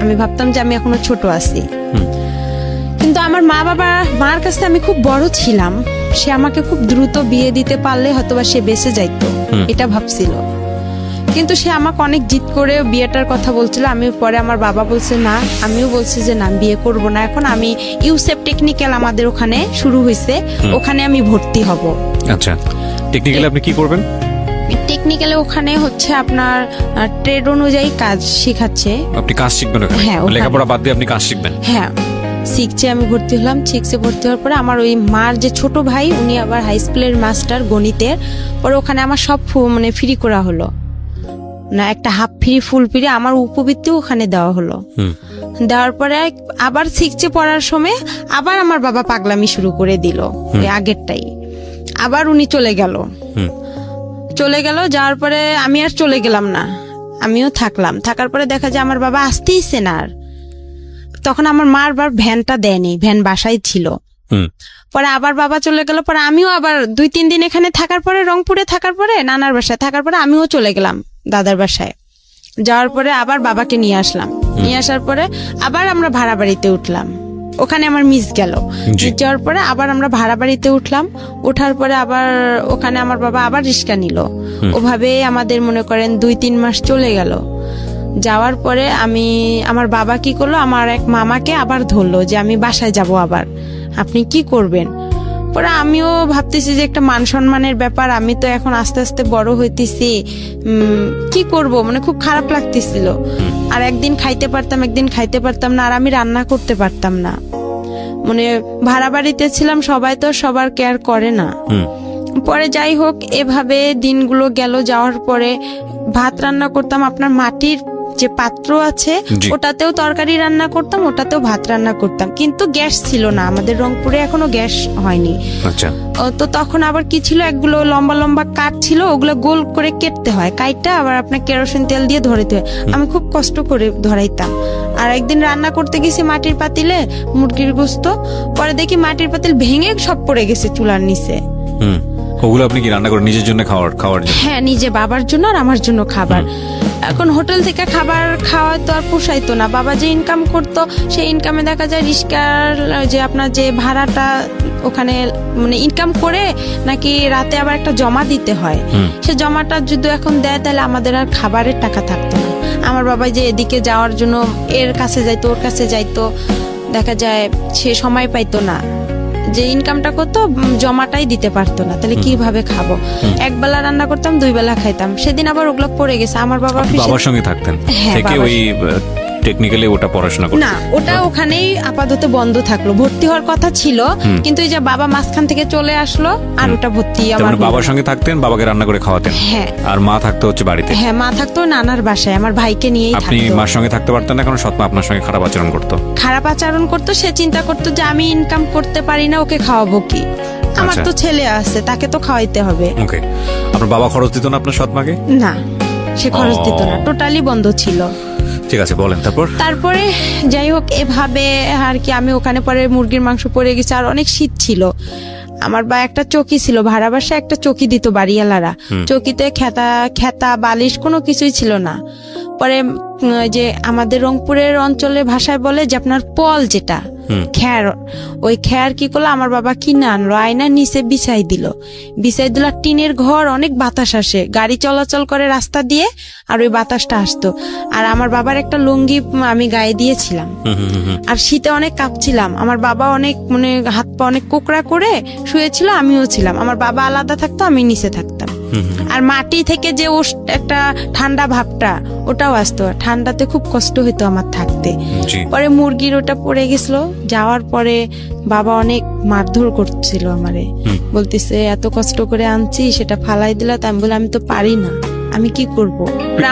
আমি ভাবতাম যে আমি এখনো ছোট আছি। কিন্তু আমার মার কাছে আমি খুব বড় ছিলাম, সে আমাকে খুব দ্রুত বিয়ে দিতে পারলে হয়তোবা সে বেঁচে যাইতো, এটা ভাবছিল। কিন্তু সে আমাকে অনেক জিদ করে বিয়েটার কথা বলছিল। আমি পরে আমার বাবা বলছে না, আমিও বলছি যে না, বিয়ে করব না এখন। আমি ইউসেফ টেকনিক্যাল আমাদের ওখানে শুরু হয়েছে, ওখানে আমি ভর্তি হব। আচ্ছা, টেকনিক্যালি আপনি কি করবেন? টেকনিক্যালে ওখানে হচ্ছে আপনার ট্রেড অনুযায়ী কাজ শেখাচ্ছে। আপনি কাজ শিখবেন ওখানে? হ্যাঁ, ওখানে। লেখাপড়া বাদ দিয়ে আপনি কাজ শিখবেন? হ্যাঁ, 6-এ আমি ভর্তি হলাম। 6-এ ভর্তি হওয়ার পরে আমার ওই মার যে ছোট ভাই, উনি আবার হাই স্কুলের মাস্টার গণিতের। পরে ওখানে আমার সব মানে ফ্রি করা হলো না, একটা হাফ ফ্রি ফুল ফ্রি আমার উপবৃত্তিও ওখানে দেওয়া হলো। দেওয়ার পরে আবার 6-এ পড়ার সময় আবার আমার বাবা পাগলামি শুরু করে দিল, ওই আগেরটাই। আবার উনি চলে গেল, যাওয়ার পরে আমি আর চলে গেলাম না, আমিও থাকলাম। থাকার পরে দেখা যায় আমার বাবা আসতেইছে না আর। তখন আমার মার বার ভ্যানটা দেয়নি, ভ্যান বাসায় ছিল। পরে আবার বাবা চলে গেল, পরে আমিও আবার 2-3 দিন এখানে থাকার পরে, রংপুরে থাকার পরে, নানার বাসায় থাকার পরে আমিও চলে গেলাম দাদার বাসায়। যাওয়ার পরে আবার বাবাকে নিয়ে আসলাম, নিয়ে আসার পরে আবার আমরা ভাড়া বাড়িতে উঠলাম। ওখানে আমার মিস গেল, যাওয়ার পরে আবার আমরা ভাড়া বাড়িতে উঠলাম। ওঠার পরে আবার ওখানে আমার বাবা আবার রিস্কা নিল। ওভাবে আমাদের মনে করেন 2-3 মাস চলে গেল। যাওয়ার পরে আমার বাবা কি করলো, আমার এক মামাকে আবার ধরলো যে আমি বাসায় যাব, আবার আপনি কি করবেন? পরে আমিও ভাবতেছি যে একটা মান সম্মানের ব্যাপার, আমি তো এখন আস্তে আস্তে বড় হইতেছি, কি করব, মানে খুব খারাপ লাগতেছিল। আর একদিন খাইতে পারতাম, একদিন খাইতে পারতাম না, আর আমি রান্না করতে পারতাম না। মানে ভাড়া বাড়িতে ছিলাম, সবাই তো সবার কেয়ার করে না। পরে যাই হোক, এভাবে দিনগুলো গেল। যাওয়ার পরে ভাত রান্না করতাম, আপনার মাটির যে পাত্র আছে ওটাতেও তরকারি রান্না করতাম, ওটাতেও ভাত রান্না করতাম। কিন্তু গ্যাস ছিল না, আমাদের রংপুরে এখনো গ্যাস হয়নি। আচ্ছা, তো তখন আবার কি ছিল, একগুলো লম্বা লম্বা কাঠ ছিল, ওগুলো গোল করে কেটতে হয়, কাইটটা আবার আপনার কেরোসিন তেল দিয়ে ধরাইতে হয়। আমি খুব কষ্ট করে ধরাইতাম। আর একদিন রান্না করতে গেছি মাটির পাতিলে মুরগির গোস্ত, পরে দেখি মাটির পাতিল ভেঙে সব পড়ে গেছে চুলার নিচে। ওগুলো আপনি কি রান্না করেন নিজের জন্য খাওয়ার জন্য? হ্যাঁ, নিজে বাবার জন্য আর আমার জন্য খাবার। এখন হোটেল থেকে খাবার খাওয়া তো আর পোষাইতো না। বাবা যে ইনকাম করতো, সেই ইনকামে দেখা যায় রিস্কার যে আপনার যে ভাড়াটা ওখানে মানে ইনকাম করে নাকি রাতে আবার একটা জমা দিতে হয়, সে জমাটা যদি এখন দেয় তাহলে আমাদের আর খাবারের টাকা থাকতো না। আমার বাবা যে এদিকে যাওয়ার জন্য এর কাছে যাইতো, ওর কাছে যাইতো, দেখা যায় সে সময় পাইতো না, যে ইনকামটা করতো জমাটাই দিতে পারতো না, তাহলে কিভাবে খাবো? একবেলা রান্না করতাম, 2 বেলা খাইতাম। সেদিন আবার ওগুলো পড়ে গেছে। আমার বাবার সঙ্গে থাকতেন থেকে ওই টেকনিক্যালি ওটা পড়াশোনা করতেন না, ওটা ওখানেই আপাতত বন্ধ থাকলো। ভর্তি হওয়ার কথা ছিল, কিন্তু এই যে বাবা মাঝখান থেকে চলে আসলো, আর ওটা ভর্তি আমার বাবার সঙ্গে থাকতেন, বাবাকে রান্না করে খাওয়াতেন। হ্যাঁ, আর মা থাকতো হচ্ছে বাড়িতে। হ্যাঁ, মা থাকতো নানার বাসায়, আমার ভাইকে নিয়েই থাকতো। আপনি মার সঙ্গে থাকতে পারতেন না, কারণ সৎমা আপনার সঙ্গে খারাপ আচরণ করতো। খারাপ আচরণ করতো, সে চিন্তা করতো যে আমি ইনকাম করতে পারি না, ওকে খাওয়াবো কি? আমার আচ্ছা। তো ছেলে আছে, তাকে তো খাওয়াইতে হবে। ওকে, আপনার বাবা খরচ দিত না আপনার সৎ মাকে? না, সে খরচ ও। দিত না, টোটালি বন্ধ ছিল। ঠিক আছে, বলেন তারপর। তারপরে যাই হোক এভাবে আর কি আমি ওখানে পরে মুরগির মাংস পড়ে গেছে, আর অনেক শীত ছিল। আমার বা একটা চকি ছিল, ভাড়া বাসায় একটা চকি দিত বাড়িওয়ালারা। চকিতে খেতা বালিশ কোনো কিছুই ছিল না। পরে যে আমাদের রংপুরের অঞ্চলের ভাষায় বলে যে আপনার পল, যেটা খ্যার, ওই খ্যার কি করলো আমার বাবা কিনে আনলো, আয়না নিচে বিছাই দিল। আর টিনের ঘর, অনেক বাতাস আসে, গাড়ি চলাচল করে রাস্তা দিয়ে, আর ওই বাতাসটা আসতো। আর আমার বাবার একটা লুঙ্গি আমি গায়ে দিয়েছিলাম, আর শীতে অনেক কাঁপছিলাম। আমার বাবা অনেক মানে হাত পা অনেক কোকড়া করে শুয়েছিল, আমিও ছিলাম। আমার বাবা আলাদা থাকতো, আমি নিচে থাকতাম। আর মাটি থেকে যে একটা ঠান্ডা ভাবটা ওটাও আসতো, ঠান্ডাতে খুব কষ্ট হইতো আমার থাকতে। পরে মুরগির ওটা পড়ে গেছিল, যাওয়ার পরে বাবা অনেক মারধর করছিল আমারে, বলতেছে এত কষ্ট করে আনছি সেটা ফালাই দিলা। আমি বলে আমি তো পারি না, আমি কি করব।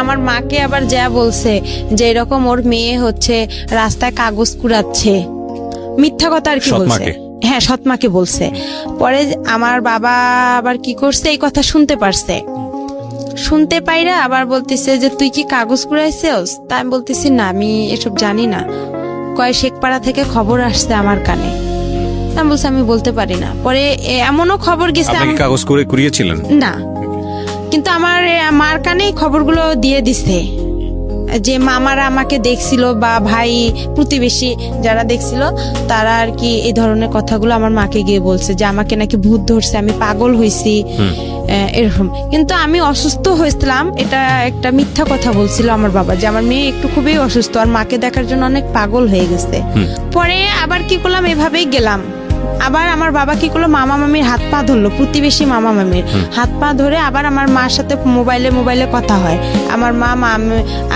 আমার মাকে আবার যা বলছে যে এরকম ওর মেয়ে হচ্ছে রাস্তায় কাগজ কুড়াচ্ছে, মিথ্যা কথা আর কি বলছে। হ্যাঁ, সৎমাকে বলছে। পরে আমার বাবা আবার কি করছে, এই কথা শুনতে পারছে, শুনতে পাইরা আবার বলতেছে যে তুই কি কাগজ কুড়াইছিস? তা আমি বলতেছি না, আমি এসব জানি না। কয় শেখপাড়া থেকে খবর আসছে আমার কানে। আমি বলছি আমি বলতে পারি না। পরে এমনও খবর গেছে, আপনি কি কাগজ করে কুড়িয়েছিলেন? না, কিন্তু আমার মার কানেই খবরগুলো দিয়ে দিছে, যে মামারা আমাকে দেখছিল বা ভাই প্রতিবেশী যারা দেখছিল তারা আর কি এই ধরনের কথাগুলো আমার মাকে গিয়ে বলছে যে আমাকে নাকি ভূত ধরছে, আমি পাগল হয়েছি, এরকম। কিন্তু আমি অসুস্থ হয়েছিলাম, এটা একটা মিথ্যা কথা বলছিল আমার বাবা, যে আমার মেয়ে একটু খুবই অসুস্থ আর মাকে দেখার জন্য অনেক পাগল হয়ে গেছে। পরে আবার কি করলাম, এভাবেই গেলাম। আবার আমার বাবা কি করলো, মামা মামির হাত পা ধরলো, প্রতিবেশী মামা মামির হাত পা ধরে আবার আমার মার সাথে মোবাইলে কথা হয়। আমার মা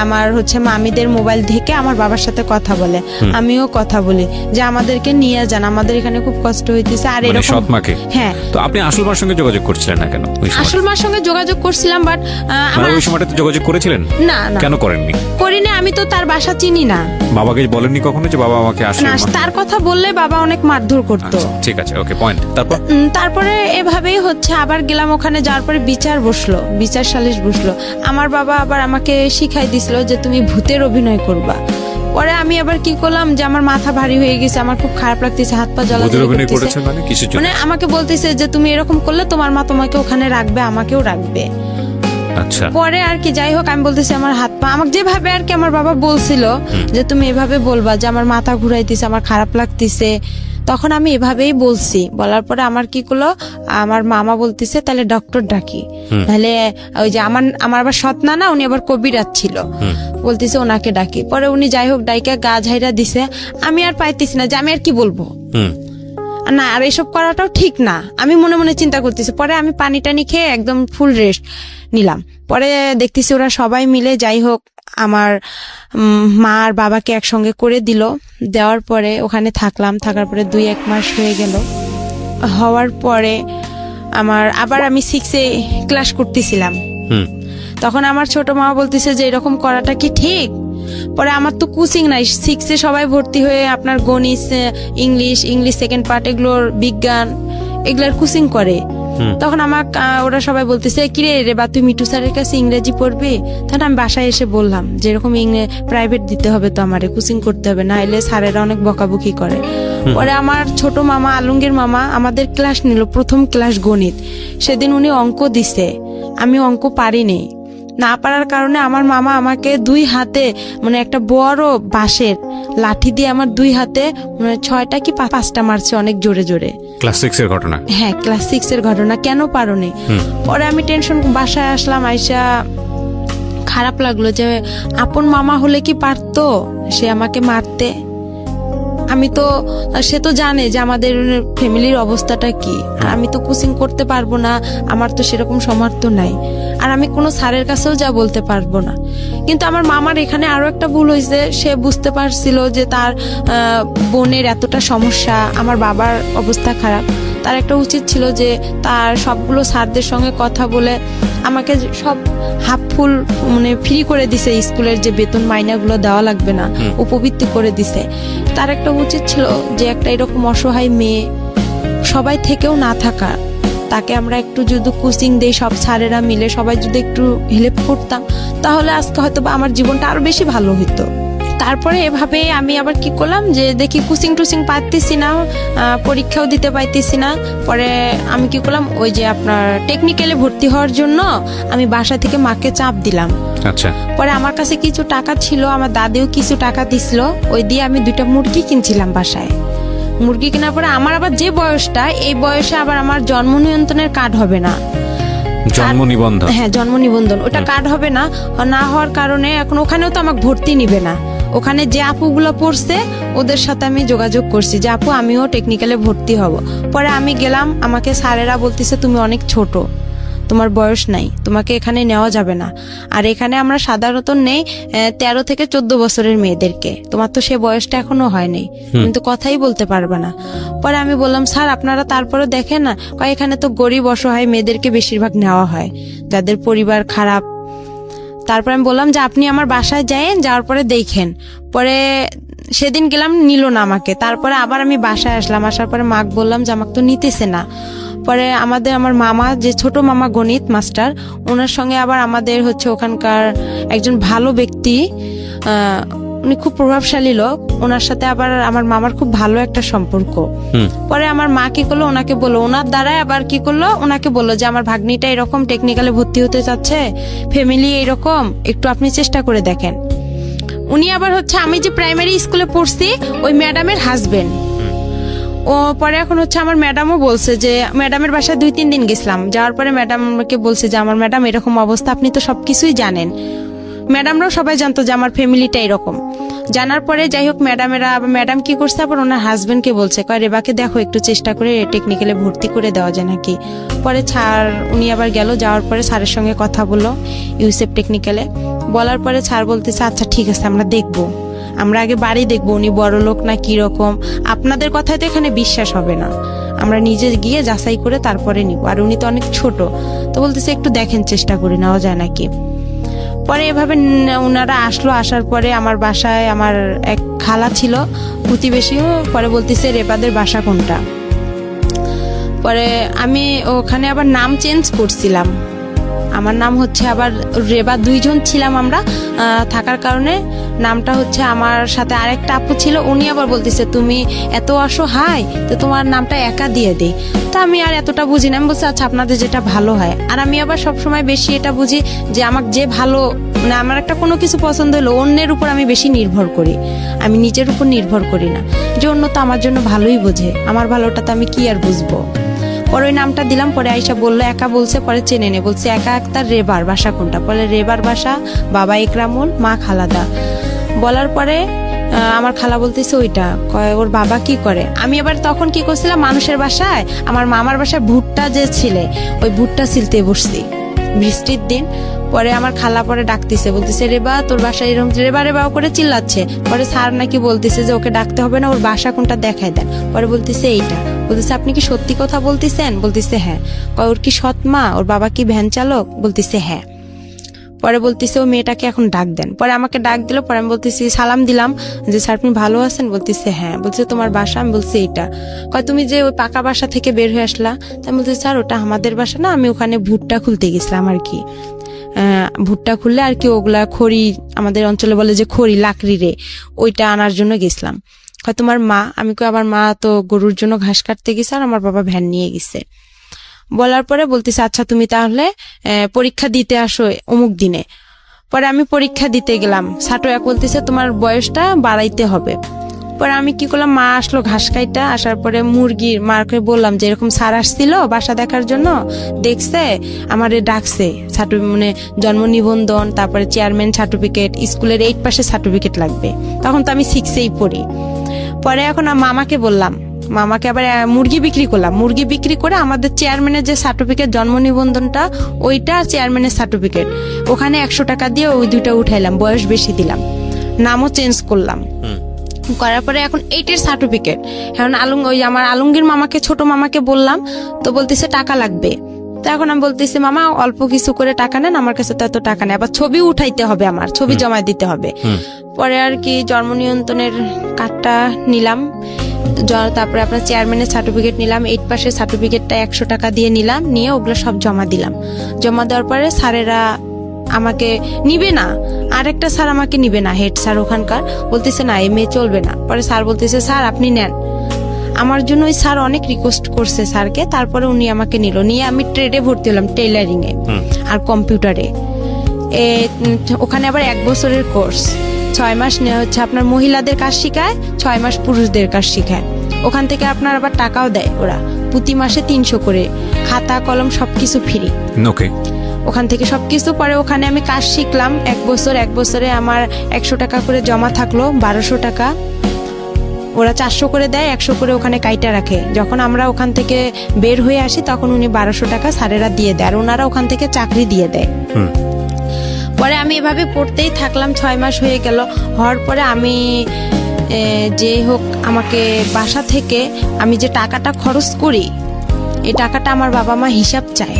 আমার হচ্ছে মামিদের মোবাইল থেকে আমার বাবার সাথে কথা বলে, আমিও কথা বলি যে আমাদেরকে নিয়ে যান, আমাদের এখানে খুব কষ্ট হইতেছে। আর এরকম সৎ মাকে? হ্যাঁ। তো আপনি আসল মার সঙ্গে যোগাযোগ করছিলেন না কেন? আসল মার সঙ্গে যোগাযোগ করছিলাম, বাট ওই সময়টা তো যোগাযোগ করেছিলেন? না, কেন করেননি? করিনি, আমি তো তার বাসা চিনি না। বাবাকে বলেননি কখনো যে বাবা আমাকে আসলে? তার কথা বললে বাবা অনেক মারধর করতো। ঠিক আছে, ওকে, পয়েন্ট। তারপরে এভাবেই হচ্ছে আবার গেলাম, ওখানে যাওয়ার পরে বিচার সালিশ বসলো। আমার বাবা আবার আমাকে শিখাই দিছিল যে তুমি ভূতের অভিনয় করবা। পরে আমি আবার কি করলাম, যে আমার মাথা ভারী হয়ে গেছে, আমার খুব খারাপ লাগতেছে, হাত পা জ্বলা মানে আমাকে বলতেছে যে তুমি এরকম করলে তোমার মা তোমাকে ওখানে রাখবে, আমাকেও রাখবে। আচ্ছা। পরে আর কি যাই হোক আমি বলতেছি আমার হাত পা, আমাকে যেভাবে আর কি আমার বাবা বলছিল যে তুমি এভাবে বলবা যে আমার মাথা ঘুরাইতেছে, আমার খারাপ লাগতেছে, তখন আমি এভাবেই বলছি। বলার পরে আমার কি করলো, আমার মামা বলতেছে তাহলে ডক্টর ডাকি, তাহলে ওই যে আমার আবার সৎ না, উনি আবার কবিরাজ ছিল, বলতেছে ওনাকে ডাকি। পরে উনি যাই হোক ডাইকা গা ঝাইরা দিছে। আমি আর পাইতেছি না যে আমি আর কি বলবো না, আর এসব করাটাও ঠিক না, আমি মনে মনে চিন্তা করতেছি। পরে আমি পানি টানি খেয়ে একদম ফুল রেস্ট নিলাম। পরে দেখতেছি ওরা সবাই মিলে যাই হোক আমার মা আর বাবাকে একসঙ্গে করে দিল। দেওয়ার পরে ওখানে থাকার পরে 2-1 মাস হয়ে গেল। হওয়ার পরে আবার আমি 6-এ ক্লাস করতেছিলাম। তখন আমার ছোট মা বলতেছে যে এরকম করাটা কি ঠিক? পরে আমার তো কোচিং নাই, 6-এ সবাই ভর্তি হয়ে আপনার গণিত, ইংলিশ সেকেন্ড পার্ট, এগুলোর বিজ্ঞান, এগুলার কোচিং করে। তখন ওরা সবাই বলতেছে কিরে রে বা তুই মিঠু স্যারের কাছে ইংরেজি পড়বি? তখন আমি বাসায় এসে বললাম যে এরকম প্রাইভেট দিতে হবে, তো আমারে কোচিং করতে হবে, না এলে স্যারেরা অনেক বকাবকি করে। পরে আমার ছোট মামা, আলমগীর মামা, আমাদের ক্লাস নিল, প্রথম ক্লাস গণিত। সেদিন উনি অঙ্ক দিছে, আমি অঙ্ক পারিনি। না পারার কারণে আমার মামা আমাকে 2 হাতে মানে একটা বড় বাঁশের লাঠি দিয়ে আমার 2 হাতে 6টা কি 5টা মারছে, অনেক জোরে জোরে। ক্লাস 6-এর ঘটনা? হ্যাঁ, ক্লাস 6-এর ঘটনা। কেন পারোনি? পরে আমি টেনশন, বাসায় আসলাম, আইসা খারাপ লাগলো যে আপন মামা হলে কি পারতো সে আমাকে মারতে? সে তো জানে যে আমাদের ফ্যামিলির অবস্থাটা কি, আর আমি তো কোচিং করতে পারবো না, আমার তো সেরকম সামর্থ্য নাই, আর আমি কোনো স্যারের কাছেও যা বলতে পারবো না। কিন্তু আমার মামার এখানে আরো একটা ভুল হয়েছে, সে বুঝতে পারছিল যে তার বোনের এতটা সমস্যা, আমার বাবার অবস্থা খারাপ, তার একটা উচিত ছিল যে তার সবগুলো স্যারদের সঙ্গে কথা বলে আমাকে সব হাফ ফুল মানে ফ্রি করে দিছে, স্কুলের যে বেতন মাইনাগুলো দেওয়া লাগবে না, উপবৃত্তি করে দিছে। তার একটা উচিত ছিল যে একটা এরকম অসহায় মেয়ে সবাই থেকেও না থাকা, তাকে আমরা একটু যদি কোচিং দেই, সব স্যারেরা মিলে সবাই যদি একটু হেল্প করতাম, তাহলে আজকে হয়তো বা আমার জীবনটা আরো বেশি ভালো হতো। তারপরে এভাবে আমি আবার কি করলাম, যে দেখি কোচিং টুচিং পাইতেছি না, পরীক্ষাও দিতে পাইতেছি না। পরে আমি কি করলাম, ওই যে আপনার টেকনিক্যালে ভর্তি হওয়ার জন্য আমি বাসা থেকে মাকে চাপ দিলাম। আচ্ছা, পরে আমার কাছে কিছু টাকা ছিল, আমার দাদিও কিছু টাকা দিছিল, ওই দিয়ে আমি 2টা মুরগি কিনছিলাম বাসায়। মুরগি কেনার পরে আমার আবার যে বয়সটা, এই বয়সে আবার আমার জন্ম নিয়ন্ত্রণের কার্ড হবে না। জন্ম নিবন্ধন। হ্যাঁ, জন্ম নিবন্ধন, ওটা কার্ড হবে না। না হওয়ার কারণে এখন ওখানেও তো আমাকে ভর্তি নিবে না। ওখানে যে আপুগুলো পড়ছে ওদের সাথে আমি যোগাযোগ করছি যে আপু আমিও টেকনিক্যালে ভর্তি হব। পরে আমি গেলাম, আমাকে স্যারেরা বলতেছে তুমি অনেক ছোট, তোমার বয়স নাই, তোমাকে এখানে নেওয়া যাবে না। আর এখানে আমরা সাধারণত নেই 13 থেকে 14 বছরের মেয়েদেরকে, তোমার তো সে বয়সটা এখনো হয়নি, তুমি তো কথাই বলতে পারবে না। পরে আমি বললাম স্যার আপনারা তারপরে দেখেন না, এখানে তো গরিব অসহায় মেয়েদেরকে বেশিরভাগ নেওয়া হয়, যাদের পরিবার খারাপ। তারপর আমি বললাম যে আপনি আমার বাসায় যায়েন, যাওয়ার পরে দেখেন। পরে সেদিন গেলাম, নিল না আমাকে। তারপরে আবার আমি বাসায় আসলাম, আসার পরে মাকে বললাম যে আমাকে তো নিতেছে না। পরে আমার মামা, যে ছোট মামা গণিত মাস্টার, ওনার সঙ্গে আবার আমাদের হচ্ছে ওখানকার একজন ভালো ব্যক্তি, উনি খুব প্রভাবশালী লোক, ওনার সাথে আবার আমার মামার খুব ভালো একটা সম্পর্ক। পরে আমার মা কি করলো, ওনাকে বললো, ওনার দ্বারাই আবার কি করলো, ওনাকে বললো যে আমার ভাগ্নিটা এরকম টেকনিক্যালে ভর্তি হতে চাচ্ছে, ফ্যামিলি এরকম, একটু আপনি চেষ্টা করে দেখেন। উনি আবার হচ্ছে আমি যে প্রাইমারি স্কুলে পড়ছি ওই ম্যাডামের হাজবেন্ড। ও পরে এখন হচ্ছে আমার ম্যাডামও বলছে যে, ম্যাডামের বাসায় 2-3 দিন গেছিলাম, যাওয়ার পরে ম্যাডামকে বলছে যে আমার ম্যাডাম এরকম অবস্থা, আপনি তো সবকিছুই জানেন। ম্যাডামরাও সবাই জানতো যে আমার ফ্যামিলিটা এরকম। জানার পরে যাই হোক, ম্যাডাম কি করছে, আবার ওনার হাজবেন্ডকে বলছে, রেবাকে দেখো একটু চেষ্টা করে টেকনিক্যালে ভর্তি করে দেওয়া যায় নাকি। পরে স্যার উনি আবার গেল, যাওয়ার পরে স্যারের সঙ্গে কথা বললো ইউসেফ টেকনিক্যালে। বলার পরে স্যার বলতেছে আচ্ছা ঠিক আছে, আমরা দেখবো, আমরা আগে বাড়ি দেখবো, উনি বড় লোক না কি রকম, আপনাদের কথায় তো এখানে বিশ্বাস হবে না, আমরা নিজে গিয়ে যাচাই করে তারপরে নিব। আর উনি তো অনেক ছোট, তো বলতেছে একটু দেখেন, চেষ্টা করে নেওয়া যায় নাকি। পরে এভাবে ওনারা আসলো, আসার পরে আমার বাসায় আমার এক খালা ছিল প্রতিবেশীও, পরে বলতেছে রেবাদের বাসা কোনটা। পরে আমি ওখানে আবার নাম চেঞ্জ করছিলাম, আমার নাম হচ্ছে আবার রেবা, 2 জন ছিলাম আমরা, থাকার কারণে নামটা হচ্ছে, আমার সাথে আরেকটা আপু ছিল, উনি আবার বলতেছে তুমি এত অসহায়, তো তোমার নামটা একা দিয়ে দেই। তা আমি আর এতটা বুঝি না, আমি বলছি আচ্ছা আপনাদের যেটা ভালো হয়। আর আমি আবার সবসময় বেশি এটা বুঝি যে আমাকে যে ভালো, মানে আমার একটা কোনো কিছু পছন্দ হলো, অন্যের উপর আমি বেশি নির্ভর করি, আমি নিজের উপর নির্ভর করি না, যে অন্য তো আমার জন্য ভালোই বোঝে, আমার ভালোটা তো আমি কি আর বুঝবো। পরে ওই নামটা দিলাম, পরে আইসা বললো একা, বলছে পরে চেনে নে, বলছে একা আক্তার রেবার বাসা কোনটা, পরে রেবার বাসা বাবা ইকরামুল, মা খালাদা। বলার পরে আমার খালা বলতেছে ওইটা, ওর বাবা কি করে। আমি আবার তখন কি করছিলাম, মানুষের বাসায়, আমার মামার বাসায় ভুট্টা যে ছিলে, ওই ভুট্টা ছিলতে বসছি বৃষ্টির দিন। পরে আমার খালা পরে ডাকতেছে, বলতেছে রেবা তোর বাসায় এরকম, রেবা রেবা করে চিল্লাচ্ছে। পরে স্যার নাকি বলতেছে যে ওকে ডাকতে হবে না, ওর বাসা কোনটা দেখায় দেন। পরে বলতেছে এইটা, বলতেছে আপনি কি সত্যি কথা বলতেছেন, বলতেছে হ্যাঁ। ওর কি সৎ মা, ওর বাবা কি ভ্যান চালক, বলতেছে হ্যাঁ। পরে বলতেছে ও মেয়েটাকে এখন ডাক দেন। পরে আমাকে ডাক দিল, পরে আমি বলতেছি, সালাম দিলাম যে স্যার আপনি ভালো আছেন, বলতেছে হ্যাঁ। বলছে তোমার বাসা, আমি বলছি এইটা। তুমি যে ওই পাকা বাসা থেকে বের হয়ে আসলা, তাই বলতেছে স্যার ওটা আমাদের বাসা না, আমি ওখানে ভুট্টা খুলতে গেছিলাম আর কি, ভুট্টা খুললে আর কি, ওগুলা খড়ি, আমাদের অঞ্চলে বলে যে খড়ি, লাকড়ি রে, ওইটা আনার জন্য গেছিলাম। তোমার মা, আমি আমার মা তো গরুর জন্য ঘাস কাটতে গেছে, আর আমার বাবা ভ্যান নিয়ে গেছে। বলার পরে বলতেছে আচ্ছা তুমি তাহলে পরীক্ষা দিতে আসো অমুক দিনে। পরে আমি পরীক্ষা দিতে গেলাম, ছাটো এক বলতেছে তোমার বয়সটা বাড়াইতে হবে। পরে আমি কি করলাম, মা আসলো ঘাস কাইটা, আসার পরে মুরগির মাকে বললাম যে এরকম স্যার আসছিল বাসা দেখার জন্য, দেখছে আমারে ডাকছে, মানে জন্ম নিবন্ধন, তারপরে চেয়ারম্যান সার্টিফিকেট, স্কুলের 8 পাসের সার্টিফিকেট লাগবে। তখন তো আমি 6-এই পড়ি। পরে এখন মামাকে বললাম, মামাকে আবার মুরগি বিক্রি করলাম, মুরগি বিক্রি করে আমাদের চেয়ারম্যানের যে সার্টিফিকেট, জন্ম নিবন্ধনটা ওইটা, চেয়ারম্যানের সার্টিফিকেট, ওখানে 100 টাকা দিয়ে ওই 2টা উঠাইলাম, বয়স বেশি দিলাম, নামও চেঞ্জ করলাম। করার পরে এখন 8-এর সার্টিফিকেট, এখন ওই আমার আলমগীর মামাকে, ছোট মামাকে বললাম, তো বলতেছে টাকা লাগবে। তো এখন আমি বলতেছি মামা অল্প কিছু করে টাকা নেন, আমার কাছে তো এত টাকা নেই, আবার ছবি উঠাইতে হবে, আমার ছবি জমা দিতে হবে। পরে আর কি জন্ম নিয়ন্ত্রণের কার্ডটা নিলাম, তারপরে আপনার চেয়ারম্যানের সার্টিফিকেট নিলাম, 8 পাসের সার্টিফিকেটটা 100 টাকা দিয়ে নিলাম, নিয়ে ওগুলো সব জমা দিলাম। জমা দেওয়ার পরে স্যারেরা আমাকে নিবে না, আরেকটা স্যার আমাকে নিবে না, হেড স্যার ওখানকার বলতেছে না এই মেয়ে চলবে না। পরে স্যার বলতেছে স্যার আপনি নেন। আমার জন্য ওই স্যার অনেক রিকোয়েস্ট করছে স্যারকে, তারপরে উনি আমাকে নিল, নিয়ে আমি ট্রেডে ভর্তি হলাম, টেইলারিং এ আর কম্পিউটারে। ওখানে আবার 1 বছরের কোর্স, 6 মাস হচ্ছে আপনার মহিলাদের কাজ শিখায়, 6 মাস পুরুষদের কাজ শিখায়। ওখান থেকে আপনার আবার টাকাও দেয় ওরা, প্রতি মাসে 300 করে, খাতা কলম সবকিছু ফ্রি। ওকে। ওখান থেকে সবকিছু। পরে ওখানে আমি কাজ শিখলাম 1 বছর, 1 বছরে আমার 100 টাকা করে জমা থাকলো, 1200 টাকা। ওরা 400 করে দেয়, 100 করে ওখানে কাইটা রাখে। যখন আমরা ওখান থেকে বের হয়ে আসি তখন উনি 1200 টাকা স্যারেরা দিয়ে দেয়, আর ওনারা ওখান থেকে চাকরি দিয়ে দেয়। পরে আমি এভাবে পড়তেই থাকলাম, 6 মাস হয়ে গেল। হওয়ার পরে আমি যে হোক আমাকে বাসা থেকে আমি যে টাকাটা খরচ করি, এই টাকাটা আমার বাবা মা হিসাব চায়,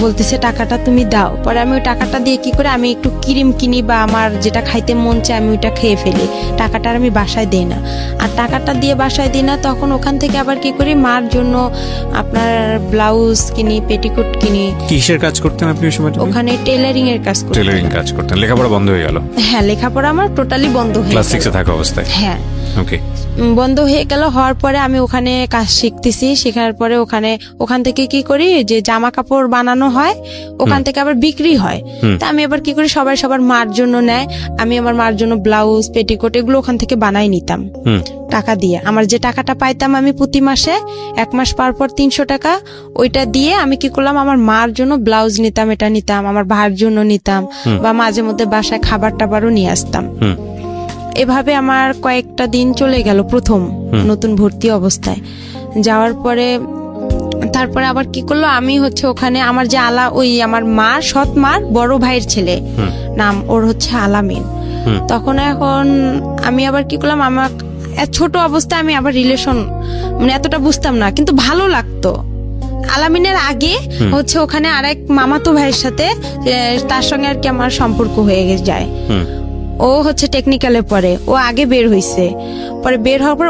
বলতেছে টাকাটা তুমি দাও। পরে আমি ওই টাকাটা দিয়ে কি করে আমি একটু ক্রিম কিনি বা আমার যেটা খাইতে মন চায় আমি ওইটা খেয়ে ফেলি, টাকাটা আর আমি বাসায় দেই না। আর টাকাটা দিয়ে বাসায় দিই না, তখন ওখান থেকে আবার কি করি মার জন্য আপনার ব্লাউজ কিনি, পেটিকোট কিনি। কিসের কাজ করতেন আপনি ওই সময়? ওখানে টেইলারিং এর কাজ করতাম। টেইলারিং কাজ করতেন। লেখাপড়া বন্ধ হয়ে গেল? হ্যাঁ, লেখাপড়া আমার টোটালি বন্ধ হয়ে গেল ক্লাস 6 এ থাকা অবস্থায়। হ্যাঁ, ওকে। বন্ধ হয়ে গেল। হওয়ার পরে আমি ওখানে কাজ শিখতেছি, শেখার পরে ওখান থেকে কি করি যে জামা কাপড় বানানো হয়, ওখান থেকে আবার বিক্রি হয়। তা আমি আবার কি করি, সবার মার জন্য নেয়, আমি আমার মার জন্য ব্লাউজ পেটিকোট এগুলো ওখান থেকে বানাই নিতাম টাকা দিয়ে। আমার যে টাকাটা পাইতাম আমি প্রতি মাসে, 1 মাস পর 300 টাকা, ওইটা দিয়ে আমি কি করলাম আমার মার জন্য ব্লাউজ নিতাম, এটা নিতাম, আমার ভাইয়ের জন্য নিতাম, বা মাঝে মধ্যে বাসায় খাবার টাবারও নিয়ে আসতাম। এভাবে আমার কয়েকটা দিন চলে গেল প্রথম নতুন ভর্তি অবস্থায়। যাওয়ার পরে তারপরে আবার কি করলো, আমি হচ্ছে ওখানে আমার যে ওই আমার মার সৎ মার বড় ভাইয়ের ছেলে, নাম ওর হচ্ছে আলামিন। তখন এখন আমি আবার কি করলাম, আমার ছোট অবস্থায় আমি আবার রিলেশন মানে এতটা বুঝতাম না, কিন্তু ভালো লাগতো। আলামিনের আগে হচ্ছে ওখানে আরেক মামাতো ভাইয়ের সাথে তার সঙ্গে আর কি আমার সম্পর্ক হয়ে যায়। ও হচ্ছে টেকনিক্যালে পড়ে, ও আগে বের হইছে। পরে বের হওয়ার পর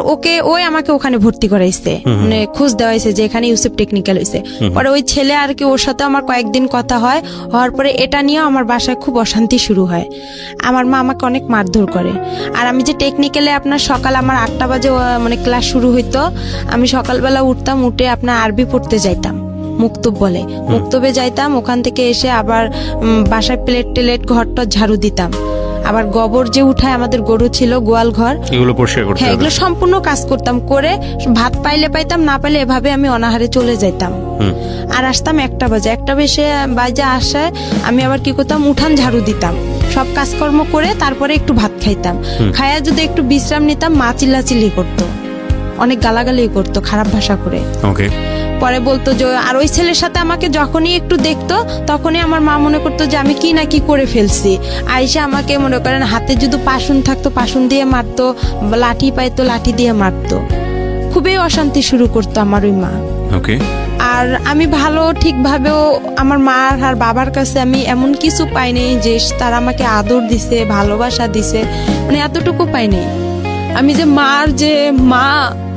ওই আমাকে ওখানে ভর্তি করাইছে, মানে খোঁজ দেওয়া হয়েছে যে এখানে ইউসুফ টেকনিক্যাল হইছে। পরে ওই ছেলে আর কি, ওর সাথে আমার কয়েকদিন কথা হয়, হওয়ার পরে এটা নিয়েও আমার বাসায় খুব অশান্তি শুরু হয়। আমার মা আমাকে অনেক মারধর করে। আর আমি যে টেকনিক্যালে আপনার সকাল আমার 8টা বাজে মানে ক্লাস শুরু হইতো, আমি সকালবেলা উঠতাম, উঠে আপনার আরবি পড়তে যাইতাম, মুক্তব বলে, মুক্তবে যাইতাম। ওখান থেকে এসে আবার বাসায় প্লেট ঘরটা ঝাড়ু দিতাম, আবার গোবর যে উঠায় আমাদের গরু ছিল, গোয়াল ঘর, এগুলো পরিষ্কার করতে, হ্যাঁ এগুলো সম্পূর্ণ কাজ করতাম। করে ভাত পাইলে পাইতাম, না পাইলে এভাবে আমি অনাহারে চলে যাইতাম। আর আসতাম 1টা বাজে আসায় আমি আবার কি করতাম, উঠান ঝাড়ু দিতাম, সব কাজকর্ম করে তারপরে একটু ভাত খাইতাম। খাইয়া যদি একটু বিশ্রাম নিতাম, মা চিল্লাচিল্লি করতো, অনেক গালাগালি করতো খারাপ ভাষা করে। পরে বলতো যে, আর ওই ছেলের সাথে আমাকে যখনই একটু দেখতো তখনই আমার মা মনে করতো যে আমি কি না কি করে ফেলছি। আইসা আমাকে মনে করেন হাতে যদি পাশুন থাকতো পাশুন দিয়ে মারতো, লাঠি পাইতো লাঠি দিয়ে মারতো। খুবই অশান্তি শুরু করতো আমার ওই মা। আর আমি ভালো ঠিকভাবেও আমার মা আর বাবার কাছে আমি এমন কিছু পাইনি যে তারা আমাকে আদর দিছে, ভালোবাসা দিছে, মানে এতটুকু পাইনি। আমি যে মার যে মা,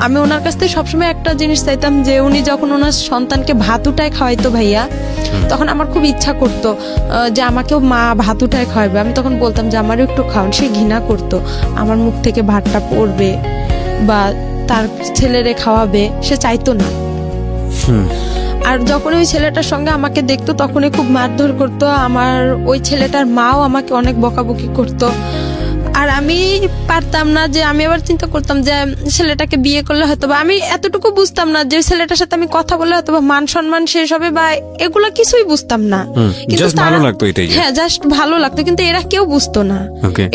আমি ওনার কাছ থেকে সবসময় একটা জিনিস চাইতাম যে উনি যখন ওনার সন্তানকে ভাত উঠায় খাওয়াইতো ভাইয়া, তখন আমার খুব ইচ্ছা করতো যে আমাকেও মা ভাত উঠায় খাওয়াবে। আমি তখন বলতাম যে আমারও একটু খাওয়ান। সে ঘৃণা করতো, আমার মুখ থেকে ভাতটা পড়বে বা তার ছেলেরে খাওয়াবে, সে চাইতো না। আর যখন ওই ছেলেটার সঙ্গে আমাকে দেখতো তখনই খুব মারধর করতো। আমার ওই ছেলেটার মাও আমাকে অনেক বকাবকি করতো। আর আমি পারতাম না, যে আমি আবার চিন্তা করতাম যে ছেলেটাকে বিয়ে করলে হয়তো বা, আমি এতটুকু বুঝতাম না যে ছেলেটার সাথে আমি কথা বলে হয়তো বা মান সম্মান শেষ হবে বা এগুলো কিছুই বুঝতাম না। কিন্তু হ্যাঁ জাস্ট ভালো লাগতো, কিন্তু এরা কেউ বুঝতো না।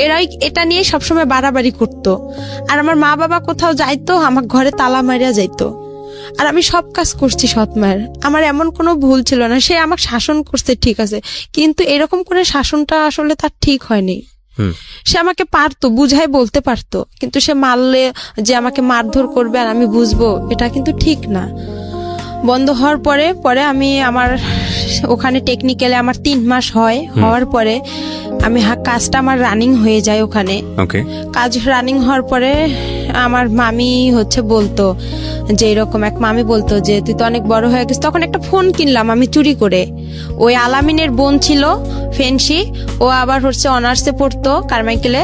এরাই এটা নিয়ে সবসময় বাড়াবাড়ি করতো। আর আমার মা বাবা কোথাও যাইতো, আমার ঘরে তালা মারিয়া যাইতো। আর আমি সব কাজ করছি সৎ মায়ের, আমার এমন কোনো ভুল ছিল না। সে আমাকে শাসন করছে ঠিক আছে, কিন্তু এরকম করে শাসনটা আসলে তার ঠিক হয়নি। সে আমাকে পারতো, বুঝাই বলতে পারতো, কিন্তু সে মারলে যে আমাকে মারধর করবে আর আমি বুঝবো, এটা কিন্তু ঠিক না। বন্ধ হওয়ার পরে আমি আমার ওখানে টেকনিক্যালে আমার 3 মাস হওয়ার পরে আমি কাজটা আমার রানিং হয়ে যায় ওখানে। ওকে। কাজ রানিং হওয়ার পরে আমার মামি বলতো যে এরকম, এক মামি বলতো যে তুই তো অনেক বড় হয়ে গেছিস। তখন একটা ফোন কিনলাম আমি চুরি করে। ওই আলামিনের বোন ছিল ফেন্সি, ও আবার অনার্সে পড়তো কারমাইকেলে।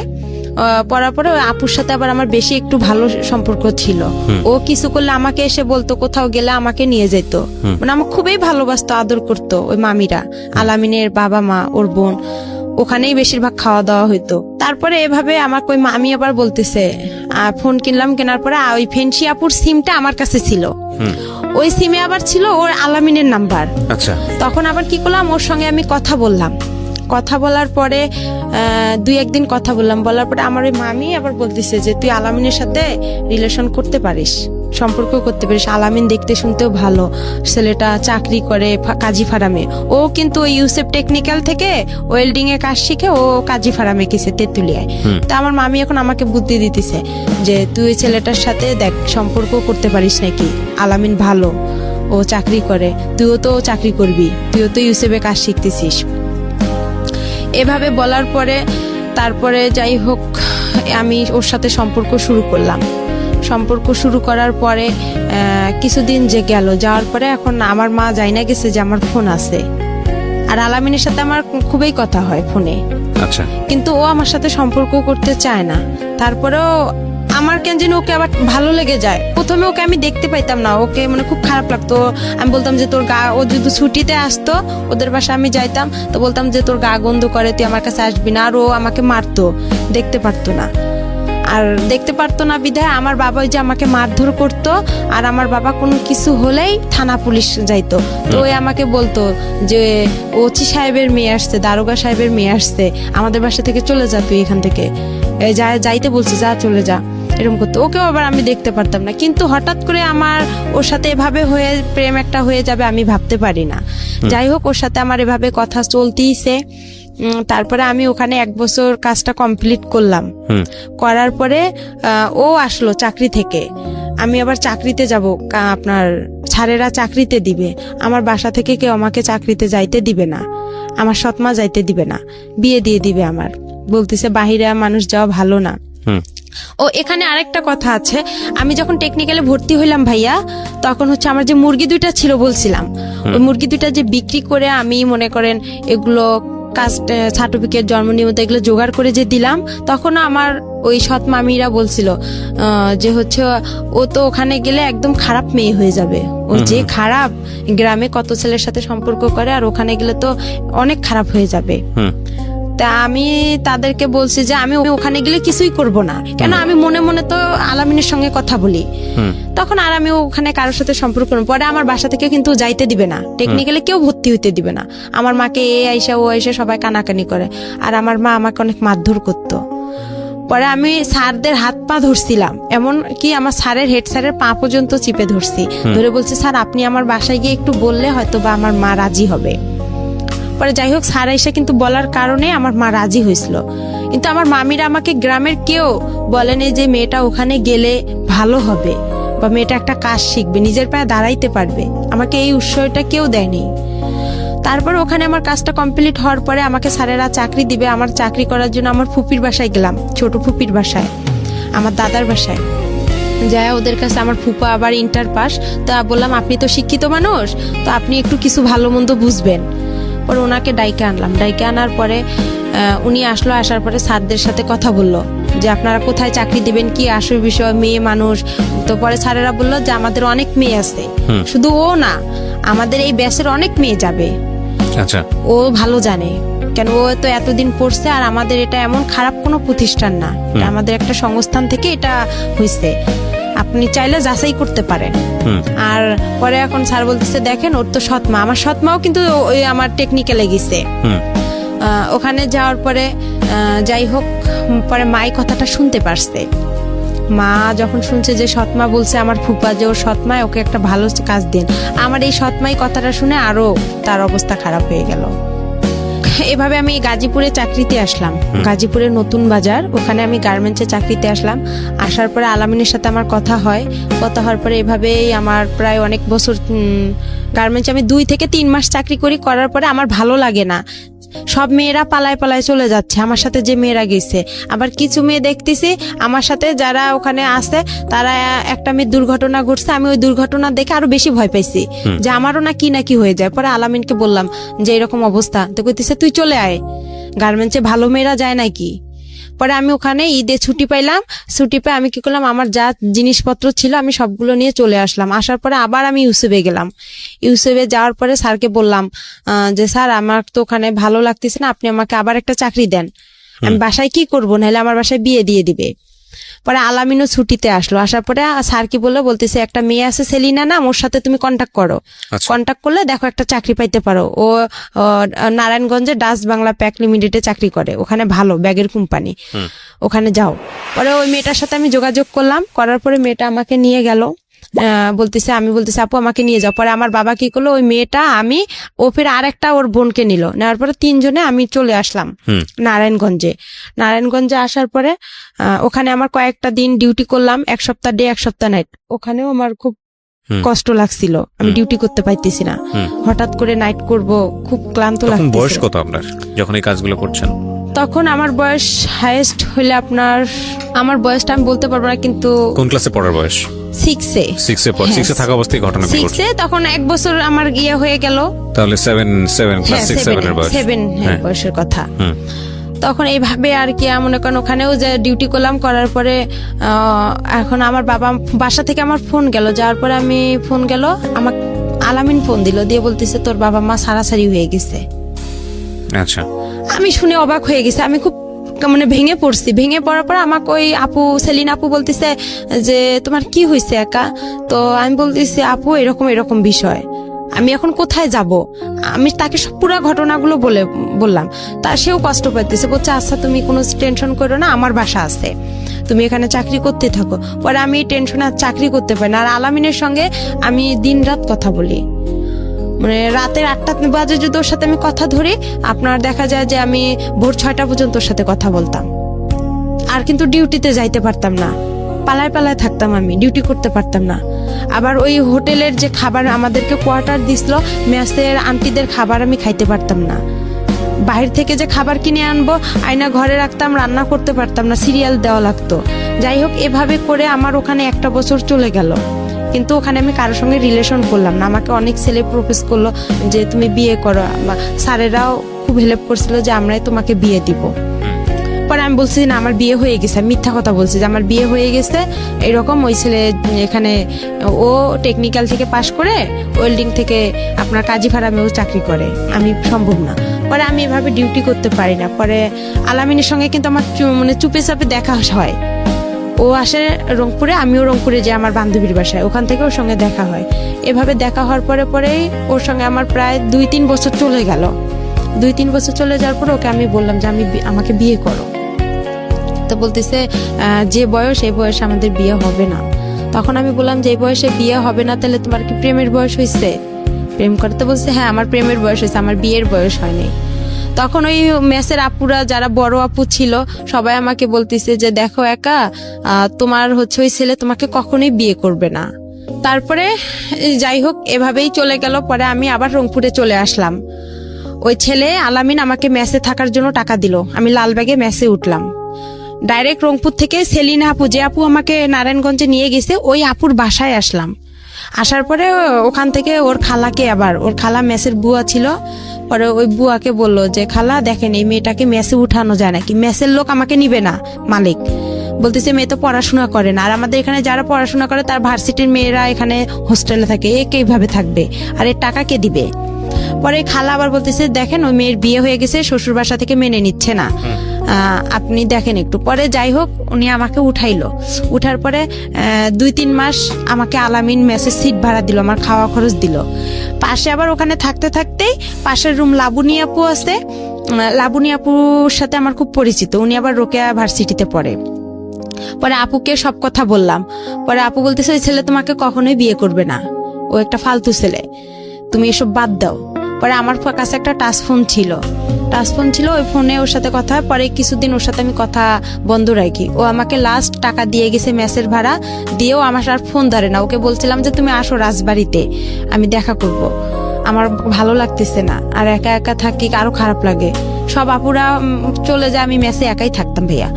পড়ার পরে ওই আপুর সাথে আবার আমার বেশি একটু ভালো সম্পর্ক ছিল। ও কিছু করলে আমাকে এসে বলতো, কোথাও গেলে আমাকে নিয়ে যেত, মানে আমাকে খুবই ভালোবাসতো, আদর করতো ওই মামিরা। আলামিনের বাবা মা, ওর বোন, ওখানেই বেশিরভাগ খাওয়া দাওয়া হইতো। তারপরে এভাবে আমাকে ওই মামি আবার বলতেছে, ফোন কিনলাম, কেনার পরে ওই ফেন্সি আপুর সিমটা আমার কাছে ছিল, ওই সিমে আবার ছিল ওর আলামিনের নাম্বার। আচ্ছা। তখন আবার কি করলাম, ওর সঙ্গে আমি কথা বললাম। কথা বলার পরে 2-1 দিন কথা বললাম, বলার পরে আমার ওই মামি আবার বলতেছে যে তুই আলামিনের সাথে রিলেশন করতে পারিস, সম্পর্ক করতে পারিস। আলামিন দেখতে শুনতেও ভালো, ছেলেটা চাকরি করে কাজী ফার্মে। ও কিন্তু ওই ইউসেফ টেকনিক্যাল থেকে ওয়েল্ডিং এর কাজ শিখে ও কাজী ফার্মে গেছে তেঁতুলিয়ায়। তা আমার মামি এখন আমাকে বুদ্ধি দিতেছে যে তুই ওই ছেলেটার সাথে দেখ সম্পর্ক করতে পারিস নাকি, আলামিন ভালো, ও চাকরি করে, তুইও তো চাকরি করবি, তুইও তো ইউসেফে কাজ শিখতেছিস। এভাবে বলার পরে তারপরে যাই হোক আমি ওর সাথে সম্পর্ক শুরু করলাম। সম্পর্ক শুরু করার পরে কিছুদিন যে গেল, যাওয়ার পরে এখন আমার মা জানা গেছে যে আমার ফোন আছে, আর আলামিনের সাথে আমার খুবই কথা হয় ফোনে। আচ্ছা। কিন্তু ও আমার সাথে সম্পর্ক করতে চায় না। তারপরেও আমার কেন যেন ওকে আবার ভালো লেগে যায়। প্রথমে ওকে আমি দেখতে পাইতাম না, ওকে মানে খুব খারাপ লাগতো। আমি বলতাম যে তোর গা, ও যদি ছুটিতে আসতো ওদের বাসায় আমি যাইতাম, তো বলতাম যে তোর গা গন্ধ করে, তুই আমার কাছে আসবি না। আর ও আমাকে মারতো, দেখতে পারতো না। আর দেখতে পারতো না বিধায় আমার বাবা ওই যে আমাকে মারধর করতো, আর আমার বাবা কোনো কিছু হলেই থানা পুলিশ যাইতো। তো ওই আমাকে বলতো যে ওসি সাহেবের মেয়ে আসছে, দারোগা সাহেবের মেয়ে আসছে, আমাদের বাসা থেকে চলে যা, তুই এখান থেকে যাইতে বলছি, যা চলে যা, এরকম করতো। ওকেও আবার আমি দেখতে পারতাম না। কিন্তু হঠাৎ করে আমার ওর সাথে এভাবে হয়ে প্রেম একটা হয়ে যাবে আমি ভাবতে পারি না। যাই হোক ওর সাথে আমার এভাবে কথা চলতেইছে। তারপরে আমি ওখানে 1 বছর কাজটা কমপ্লিট করলাম। করার পরে ও আসলো চাকরি থেকে। আমি আবার চাকরিতে যাব, আপনার স্যারেরা চাকরিতে দিবে, আমার বাসা থেকে কেউ আমাকে চাকরিতে যাইতে দিবে না, আমার সৎমা যাইতে দিবে না, বিয়ে দিয়ে দিবে আমার, বলতেছে বাহিরে মানুষ যাওয়া ভালো না। ও এখানে আরেকটা কথা আছে, আমি যখন টেকনিক্যালে ভর্তি হইলাম ভাইয়া, তখন আমার যে মুরগি 2টা ছিল বলছিলাম, ওই মুরগি 2টা যে বিক্রি করে আমি মনে করেন এগুলো কাস্ট সার্টিফিকেট, জন্ম নিবন্ধন এগুলো জোগাড় করে যে দিলাম, তখন আমার ওই সৎ মামিরা বলছিল যে ও তো ওখানে গেলে একদম খারাপ মেয়ে হয়ে যাবে, ও যে খারাপ, গ্রামে কত ছেলের সাথে সম্পর্ক করে, আর ওখানে গেলে তো অনেক খারাপ হয়ে যাবে। তা আমি তাদেরকে বলছি যে আমি ওখানে গেলে কিছুই করব না, কেন আমি মনে মনে তো আলামিনের সঙ্গে কথা বলি, তখন আর আমি ওখানে কারোর সাথে সম্পর্ক করব। পরে আমার বাসা থেকে কিন্তু যাইতে দিবে না, টেকনিক্যালি কেউ ভর্তি হইতে দিবে না। আমার মাকে ও আইসা সবাই কানাকানি করে, আর আমার মা আমাকে অনেক মারধর করতো। পরে আমি স্যারদের হাত পা ধরছিলাম, এমন কি আমার স্যারের হেড স্যারের পা পর্যন্ত চিপে ধরছি, ধরে বলছি স্যার আপনি আমার বাসায় গিয়ে একটু বললে হয়তো বা আমার মা রাজি হবে। পরে যাই হোক স্যার এসে কিন্তু বলার কারণে আমার মা রাজি হয়েছিল। কিন্তু আমার মামিরা আমাকে গ্রামের কেউ বলেনি যে মেয়েটা ওখানে গেলে ভালো হবে, বা মেয়েটা একটা কাজ শিখবে, নিজের পায়ে দাঁড়াইতে পারবে, আমাকে এই উৎসাহটা কেউ দেয়নি। তারপর ওখানে আমার কাজটা কমপ্লিট হওয়ার পরে আমাকে স্যারেরা চাকরি দিবে। আমার চাকরি করার জন্য আমার ফুপির বাসায় গেলাম, ছোট ফুপির বাসায়, আমার দাদার বাসায় যায়। ওদের কাছে আমার ফুপা আবার ইন্টার পাস, তা বললাম আপনি তো শিক্ষিত মানুষ, তো আপনি একটু কিছু ভালো মন্দ বুঝবেন। পরে ওনাকে ডাইকে আনলাম, ডাইকে আনার পরে উনি আসলো, আসার পরে স্যারদের সাথে কথা বললো যে আপনারা কোথায় চাকরি দিবেন, কি আসল বিষয়, মেয়ে মানুষ। তো পরে স্যারেরা বললো যে আমাদের অনেক মেয়ে আছে, শুধু ও না, আমাদের এই ব্যাচের অনেক মেয়ে যাবে। আচ্ছা। ও ভালো জানে, কেন ও তো এতদিন পড়ছে, আর আমাদের এটা এমন খারাপ কোনো প্রতিষ্ঠান না, আমাদের একটা সংস্থান থেকে এটা হয়েছে, আপনি চাইলে যাচাই করতে পারেন। আর পরে এখন স্যার বলতেছে দেখেন ওর তো সৎমা, আমার সৎমাও কিন্তু ওই আমার টেকনিক্যালে গেছে। ওখানে যাওয়ার পরে যাই হোক পরে মাই কথাটা শুনতে পারছে। মা যখন শুনছে যে সৎমা বলছে আমার ফুপা যে ওর সৎমায় ওকে একটা ভালো কাজ দেন, আমার এই সৎমাই কথাটা শুনে আরো তার অবস্থা খারাপ হয়ে গেল। এভাবে আমি গাজীপুরে চাকরিতে আসলাম। গাজীপুরের নতুন বাজার, ওখানে আমি গার্মেন্টসে চাকরিতে আসলাম। আসার পরে আলামিনের সাথে আমার কথা হয়। কথা হওয়ার পরে এভাবেই আমার প্রায় অনেক বছর গার্মেন্টসে আমি 2 থেকে 3 মাস চাকরি করার পরে আমার ভালো লাগে না। সব মেয়েরা পালায় পালায় চলে যাচ্ছে, আমার সাথে যে মেয়েরা গেছে। আবার কিছু মেয়ে দেখতেছি আমার সাথে যারা ওখানে আছে, তারা একটা মেয়ের দুর্ঘটনা ঘটছে, আমি ওই দুর্ঘটনা দেখে আরো বেশি ভয় পাইছি যে আমারও না কি হয়ে যায়। পরে আলামিনকে বললাম যে এরকম অবস্থা, তো কইতেছে তুই চলে আয়, গার্মেন্টসে ভালো মেয়েরা যায় নাকি। পরে আমি ওখানে ঈদে ছুটি পাইলাম, ছুটি পেয়ে আমি কি করলাম, আমার যা জিনিসপত্র ছিল আমি সবগুলো নিয়ে চলে আসলাম। আসার পরে আবার আমি ইউসুফে গেলাম। ইউসুফে যাওয়ার পরে স্যারকে বললাম যে স্যার আমার তো ওখানে ভালো লাগতেছে না, আপনি আমাকে আবার একটা চাকরি দেন। আমি বাসায় কি করবো, নাহলে আমার বাসায় বিয়ে দিয়ে দিবে। পরে আলামিনও ছুটিতে আসলো। আসার পরে স্যার কি বলতেছে একটা মেয়ে আছে সেলিনা নাম, ওর সাথে তুমি কন্ট্যাক্ট করো। কন্ট্যাক্ট করলে দেখো একটা চাকরি পাইতে পারো। ও নারায়ণগঞ্জে ডাচ বাংলা প্যাক লিমিটেডে চাকরি করে, ওখানে ভালো ব্যাগের কোম্পানি, ওখানে যাও। পরে ওই মেয়েটার সাথে আমি যোগাযোগ করলাম, করার পরে মেয়েটা আমাকে নিয়ে গেল। আমি বলতেছি আপু আমাকে নিয়ে যাও। পরে আমার বাবা কি করলো, ওই মেয়েটা আমি ও ফের আরেকটা ওর বোনকে নিল, নেওয়ার পরে 3 জনে আমি চলে আসলাম নারায়ণগঞ্জে আসার পরে ওখানে আমার কয়েকটা দিন ডিউটি করলাম, 1 সপ্তাহ ডে 1 সপ্তাহ নাইট। ওখানেও আমার খুব কষ্ট লাগছিল, আমি ডিউটি করতে পাইতেছি না। হঠাৎ করে নাইট করব, খুব ক্লান্ত লাগছে। বয়স কত আপনার যখন এই কাজগুলো করছেন? তখন আমার বয়স হাইয়েস্ট হইলে আমার বয়সটা আমি বলতে পারবো না, কিন্তু কোন ক্লাসে পড়ার বয়স? 6 থাকা অবস্থায় ঘটনা ঘটছে। 6 তখন 1 বছর আমার গিয়ে হয়ে গেল, তাহলে 7 ক্লাস 6 7 এর বয়স, 7 বয়সের কথা। তখন এইভাবে আর কি মনে করেন ওখানেও যে ডিউটি করলাম, করার পরে এখন আমার বাসা থেকে আমার ফোন গেল। যাওয়ার পরে আমি ফোন গেল, আমার আলামিন ফোন দিল, দিয়ে বলতেছে তোর বাবা মা সারাসারি হয়ে গেছে। আচ্ছা, আমি শুনে অবাক হয়ে গেছি, আমি খুব ভেঙে পড়ছি। ভেঙে পড়ার পর আমাকে ওই সেলিনা আপু বলতেছে যে তোমার কি হয়েছে একা। তো আমি বলতেছি আপু এরকম বিষয়, আমি এখন কোথায় যাব। আমি তাকে পুরো ঘটনাগুলো বললাম। সেও কষ্ট পাইতেছে, বলছে আচ্ছা তুমি কোনো টেনশন করো না, আমার বাসা আছে, তুমি এখানে চাকরি করতে থাকো। পরে আমি টেনশনে চাকরি করতে পারি না। আর আলামিনের সঙ্গে আমি দিন রাত কথা বলি, রাতের 8টা বাজে যদি ওর সাথে আমি কথা ধরি, আপনার দেখা যায় যে আমি ভোর 6টা পর্যন্ত ওর সাথে কথা বলতাম। আর কিন্তু ডিউটিতে যাইতে পারতাম না, পালায় পালায় থাকতাম, আমি ডিউটি করতে পারতাম না। আবার ওই হোটেলের যে খাবার আমাদেরকে কোয়ার্টার দিছিল, মেসের আন্টিদের খাবার আমি খাইতে পারতাম না। বাহির থেকে যে খাবার কিনে আনবো, আয়না ঘরে রাখতাম, রান্না করতে পারতাম না, সিরিয়াল দেওয়া লাগতো। যাই হোক, এভাবে করে আমার ওখানে 1টা বছর চলে গেল। কিন্তু ওখানে আমি কারোর সঙ্গে রিলেশন করলাম না। আমাকে অনেক ছেলে প্রপোজ করলো যে তুমি বিয়ে করো, বা স্যারেরাও খুব হেল্প করছিল যে আমরাই তোমাকে বিয়ে দিব। পরে আমি বলছি না আমার বিয়ে হয়ে গেছে, মিথ্যা কথা বলছি যে আমার বিয়ে হয়ে গেছে এরকম। ওই ছেলে এখানে ও টেকনিক্যাল থেকে পাশ করে ওয়েল্ডিং থেকে আপনার কাজী ফার্মেও চাকরি করে, আমি সম্ভব না। পরে আমি এভাবে ডিউটি করতে পারি না। পরে আলামিনের সঙ্গে কিন্তু আমার চুপে চাপে দেখা হয়। ও আসে রংপুরে, আমিও রংপুরে যাই আমার বান্ধবীর বাসায়, ওখান থেকে ওর সঙ্গে দেখা হয়। এভাবে দেখা হওয়ার পরেই ওর সঙ্গে আমার প্রায় 2-3 বছর চলে গেল। 2-3 বছর চলে যাওয়ার পর ওকে আমি বললাম যে আমাকে বিয়ে করো। তো বলতেছে যে বয়স, এই বয়সে আমাদের বিয়ে হবে না। তখন আমি বললাম যে এই বয়সে বিয়ে হবে না, তাহলে তোমার কি প্রেমের বয়স হয়েছে? প্রেম করতে বলছে হ্যাঁ আমার প্রেমের বয়স হয়েছে, আমার বিয়ের বয়স হয়নি। তখন ওই মেসের আপুরা যারা বড় আপু ছিল সবাই আমাকে বলতেছে যে দেখো একা, তোমার ওই ছেলে তোমাকে কখনোই বিয়ে করবে না। তারপরে যাই হোক এভাবেই চলে গেল। পরে আমি আবার রংপুরে চলে আসলাম। ওই ছেলে আলামিন আমাকে মেসে থাকার জন্য টাকা দিল, আমি লালবাগে মেসে উঠলাম। ডাইরেক্ট রংপুর থেকে সেলিনা আপু, যে আপু আমাকে নারায়ণগঞ্জে নিয়ে গেছে, ওই আপুর বাসায় আসলাম। আসার পরে ওখান থেকে ওর খালা মেসের বুয়া ছিল। পরে ওই বুয়াকে বললো যে খালা দেখেন এই মেয়েটাকে মেসে উঠানো যায় নাকি, মেসের লোক আমাকে নিবে না, মালিক বলতেছে মেয়ে তো পড়াশোনা করে না, আর আমাদের এখানে যারা পড়াশোনা করে তার ভার্সিটির মেয়েরা এখানে হোস্টেলে থাকে, এইভাবে থাকবে, আর এর টাকা কে দিবে। পরে খালা আবার বলতেছে দেখেন ওই মেয়ের বিয়ে হয়ে গেছে, শ্বশুর বাসা থেকে মেনে নিচ্ছে না, আপনি দেখেন একটু। পরে যাই হোক উনি আমাকে উঠাইলো। উঠার পরে 2-3 মাস আমাকে আলামিন মেসের সিট ভাড়া দিল, আমার খাওয়া খরচ দিল। পাশে আবার ওখানে থাকতে থাকতেই পাশের রুম লাবণী আপু আছে, লাবণী আপুর সাথে আমার খুব পরিচিত, উনি আবার রোকেয়া ভার্সিটিতে পড়ে। পরে আপুকে সব কথা বললাম। পরে আপু বলতেছে ওই ছেলে তোমাকে কখনোই বিয়ে করবে না, ও একটা ফালতু ছেলে, তুমি এসব বাদ দাও। পরে আমার কাছে একটা টাচ ফোন ছিল, টাচ ফোন ছিল, ওই ফোনে ওর সাথে কথা হয়। পরে কিছুদিন ওর সাথে আমি কথা বন্ধ রাখি। ও আমাকে লাস্ট টাকা দিয়ে গেছে মেসের ভাড়া, দিয়েও আমার আর ফোন ধরে না। ওকে বলছিলাম যে তুমি আসো রাজবাড়িতে, আমি দেখা করব, আমার ভালো লাগতেছে না, আর একা একা থাকি, আরো খারাপ লাগে। সব আপুরা চলে যায়, আমি মেসে একাই থাকতাম ভাইয়া।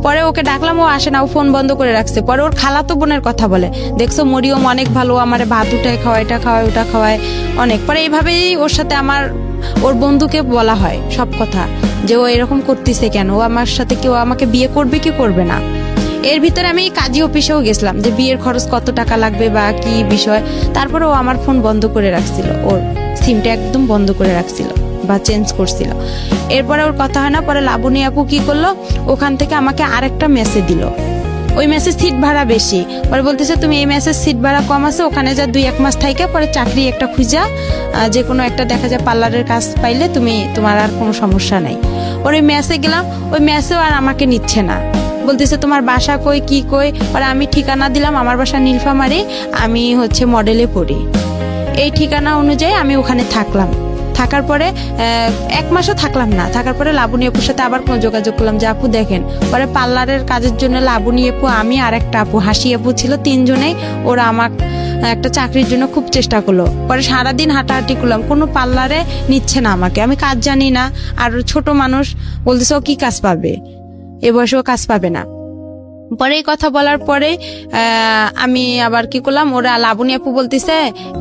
পরে ওকে ডাকলাম, ও আসে না, ও ফোন বন্ধ করে রাখছে। পরে ওর খালাতো বোনের কথা বলে, দেখছো মরিয়ম অনেক ভালো, আমার ভাত উঠায় খাওয়ায়, এটা খাওয়ায়, ওটা খাওয়ায় অনেক। পরে এইভাবেই ওর সাথে আমার, ওর বন্ধুকে বলা হয় সব কথা, যে ও এরকম করতেছে কেন, ও আমার সাথে কেউ আমাকে বিয়ে করবে কি করবে না। এর ভিতরে আমি কাজী অফিসেও গেছিলাম যে বিয়ের খরচ কত টাকা লাগবে বা কি বিষয়। তারপরে ও আমার ফোন বন্ধ করে রাখছিল, ওর সিমটা একদম বন্ধ করে রাখছিল বা চেঞ্জ করছিল। এরপরে ওর কথা হয় না। পরে লাবণী আপু কি করলো, ওখান থেকে আমাকে আরেকটা মেসেজ দিল। ওই মেসেজ সিট ভাড়া বেশি। পরে বলতেছে তুমি এই মেসেজ সিট ভাড়া কম আছে, ওখানে যা 2-1 মাস থাইকে পরে চাকরি একটা খুঁজা, যে কোনো একটা দেখা যায় পার্লারের কাজ পাইলে তুমি, তোমার আর কোনো সমস্যা নাই। ওর ওই মেসে গেলাম, ওই মেসেও আর আমাকে নিচ্ছে না। বলতেছে তোমার বাসা কই, কি কই। পরে আমি ঠিকানা দিলাম, আমার বাসা নীলফামারী, আমি হচ্ছে মডেলে পড়ি। এই ঠিকানা অনুযায়ী আমি ওখানে থাকলাম। থাকার পরে 1 মাসও থাকলাম না। থাকার পরে লাবণী আপুর সাথে আবার কোনো যোগাযোগ করলাম যে আপু দেখেন। পরে পার্লারের কাজের জন্য লাবণী আপু, আমি আর একটা আপু, হাসি আপু ছিল, 3 জনেই ওরা আমার একটা চাকরির জন্য খুব চেষ্টা করলো। পরে সারাদিন হাঁটাহাঁটি করলাম, কোনো পার্লারে নিচ্ছে না আমাকে। আমি কাজ জানি না, আর ছোট মানুষ, বলতেছে ও কি কাজ পাবে, এ বয়সেও কাজ পাবে না। পরে এই কথা বলার পরে আমি আবার কি করলাম, ওরা লাবণী আপু বলতেছে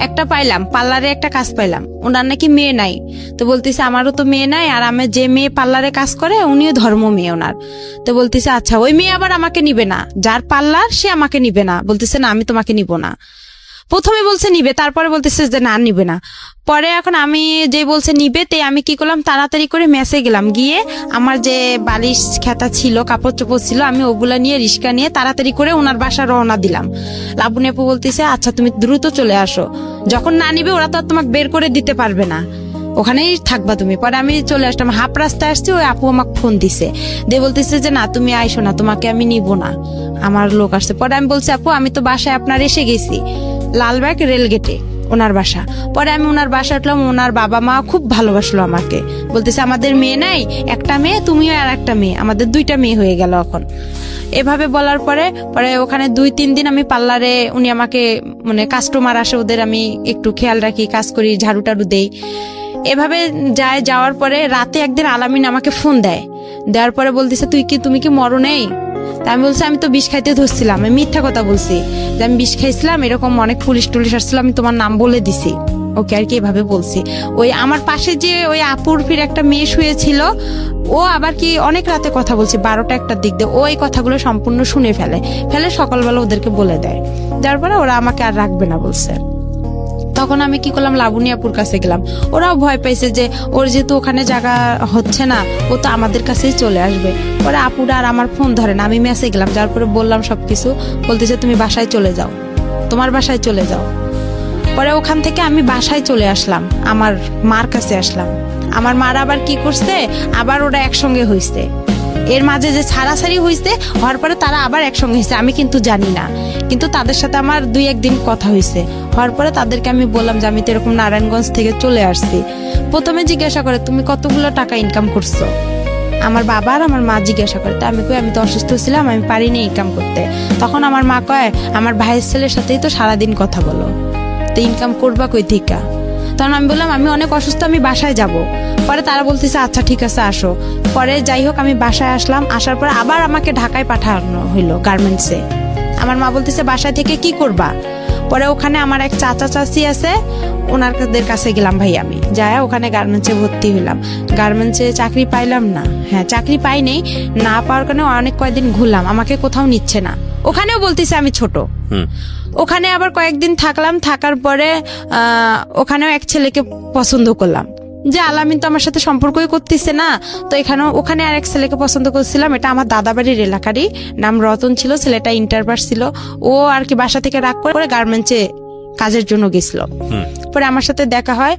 একটা পাইলাম, পার্লারে একটা কাজ পাইলাম, ওনার নাকি মেয়ে নাই। তো বলতেছে আমারও তো মেয়ে নাই, আর আমি যে মেয়ে পার্লারে কাজ করে উনিও ধর্ম মেয়ে ওনার। তো বলতেছে আচ্ছা ওই মেয়ে আবার আমাকে নিবে না, যার পার্লার সে আমাকে নিবে না। বলতেছে না আমি তোমাকে নিব না। প্রথমে বলছে নিবে, তারপরে বলতেছে যে না নিবে না। পরে এখন আমি যে বলছে নিবে, তে আমি কি করলাম, তাড়াতাড়ি করে মেসে গেলাম। গিয়ে আমার যে বালিশ খেতা ছিল, কাপড় চোপড় ছিল, আমি ওগুলা নিয়ে রিস্কা নিয়ে তাড়াতাড়ি করে ওনার বাসা রওনা দিলাম। লাবণী আপু বলতেছে আচ্ছা তুমি দ্রুত চলে আসো, যখন না নিবে ওরা তো আর তোমাকে বের করে দিতে পারবে না, ওখানেই থাকবা তুমি। পরে আমি চলে আসলাম, হাফ রাস্তায় আসছি, ওই আপু আমাকে ফোন দিছে, দিয়ে বলতেছে যে না তুমি আইসো না, তোমাকে আমি নিব না, আমার লোক আসছে। পরে আমি বলছি আপু আমি তো বাসায় আপনার এসে গেছি, লালবাগ রেলগেটে ওনার বাসা। পরে আমি ওনার বাসা উঠলাম, ওনার বাবা মা খুব ভালোবাসলো আমাকে, বলতেছে আমাদের মেয়ে নাই, একটা মেয়ে, তুমিও আর একটা মেয়ে, আমাদের 2টা মেয়ে হয়ে গেল এখন। এভাবে বলার পরে পরে ওখানে 2-3 দিন আমি পার্লারে, উনি আমাকে মানে কাস্টমার আসে ওদের আমি একটু খেয়াল রাখি, কাজ করি, ঝাড়ু টাড়ু দেই। এভাবে যাওয়ার পরে রাতে একদিন আলামিন আমাকে ফোন দেয়, দেওয়ার পরে বলতেছে তুমি কি মরো নেই? তা আমি বলছি আমি তো বিষ খাইতে ধরছিলাম, আমি মিথ্যা কথা বলছি যে আমি বিষ খাইছিলাম, এরকম অনেক পুলিশ টুলিশ আসছিল, আমি তোমার নাম বলে দিছি ওকে আর কি, এভাবে বলছি। ওই আমার পাশে যে ওই আপুর ফির একটা মেয়ে শুয়েছিল, ও আবার কি অনেক রাতে কথা বলছে, 12টা-1টার দিক দিয়ে, ও এই কথাগুলো সম্পূর্ণ শুনে ফেলে সকালবেলা ওদেরকে বলে দেয়। যার পরে ওরা আমাকে আর রাখবে না বলছে। তখন আমি কি করলাম, লাবণী আপুর কাছে গেলাম। ওরাও ভয় পাইছে যে ওর যেহেতু ওখানে জায়গা হচ্ছে না, ও তো আমাদের কাছেই চলে আসবে। পরে আপুরা আর আমার ফোন ধরে না, আমি মেসে গেলাম, যার পরে বললাম সবকিছু। বলতেছে তুমি বাসায় চলে যাও, তোমার বাসায় চলে যাও। পরে ওখান থেকে আমি বাসায় চলে আসলাম, আমার মার কাছে আসলাম। আমার মার আবার কি করছে, আবার ওরা একসঙ্গে হইছে। এর মাঝে যে ছাড়াছাড়ি হয়েছে, হওয়ার পরে তারা আবার একসঙ্গে হয়েছে, আমি কিন্তু জানি না। কিন্তু তাদের সাথে আমার 2-1 দিন কথা হয়েছে। হওয়ার পরে তাদেরকে আমি বললাম যে আমি তো এরকম নারায়ণগঞ্জ থেকে চলে আসছি। প্রথমে জিজ্ঞাসা করে তুমি কতগুলো টাকা ইনকাম করছো, আমার বাবা আর আমার মা জিজ্ঞাসা করে। তা আমি কই আমি তো অসুস্থ ছিলাম, আমি পারিনি ইনকাম করতে। তখন আমার মা কয় আমার ভাইয়ের ছেলের সাথেই তো সারাদিন কথা বলো, তো ইনকাম করবা কই থেকে? তখন আমি বললাম আমি অনেক অসুস্থ, আমি বাসায় যাব। পরে তারা বলতেছে আচ্ছা ঠিক আছে আসো। পরে যাই হোক আমি বাসায় আসলাম, আসার পরে আবার আমাকে ঢাকায় পাঠানো হইলো গার্মেন্টসে। আমার মা বলতেছে বাসায় থেকে কি করবা? পরে ওখানে আমার এক চাচা চাচি আছে, ওনাদের কাছে গেলাম ভাই, আমি যাই ওখানে গার্মেন্টসে ভর্তি হইলাম। গার্মেন্টসে চাকরি পাইলাম না, হ্যাঁ চাকরি পাইনি, না পাওয়ার কারণে অনেক কয়েকদিন ঘুরলাম, আমাকে কোথাও নিচ্ছে না। ওখানেও বলতেছে আমি ছোট। ওখানে আবার কয়েকদিন থাকলাম, থাকার পরে ওখানেও এক ছেলেকে পছন্দ করলাম, যে আলামিন তো আমার সাথে সম্পর্কই করতেছে না। তো ওখানে আর এক ছেলেকে পছন্দ করছিলাম, এটা আমার দাদা বাড়ির এলাকারই, নাম রতন ছিল, ছেলেটা ইন্টার পাস ছিল। ও আর কি বাসা থেকে রাগ করে গার্মেন্টসে কাজের জন্য গেছিল। পরে আমার সাথে দেখা হয়,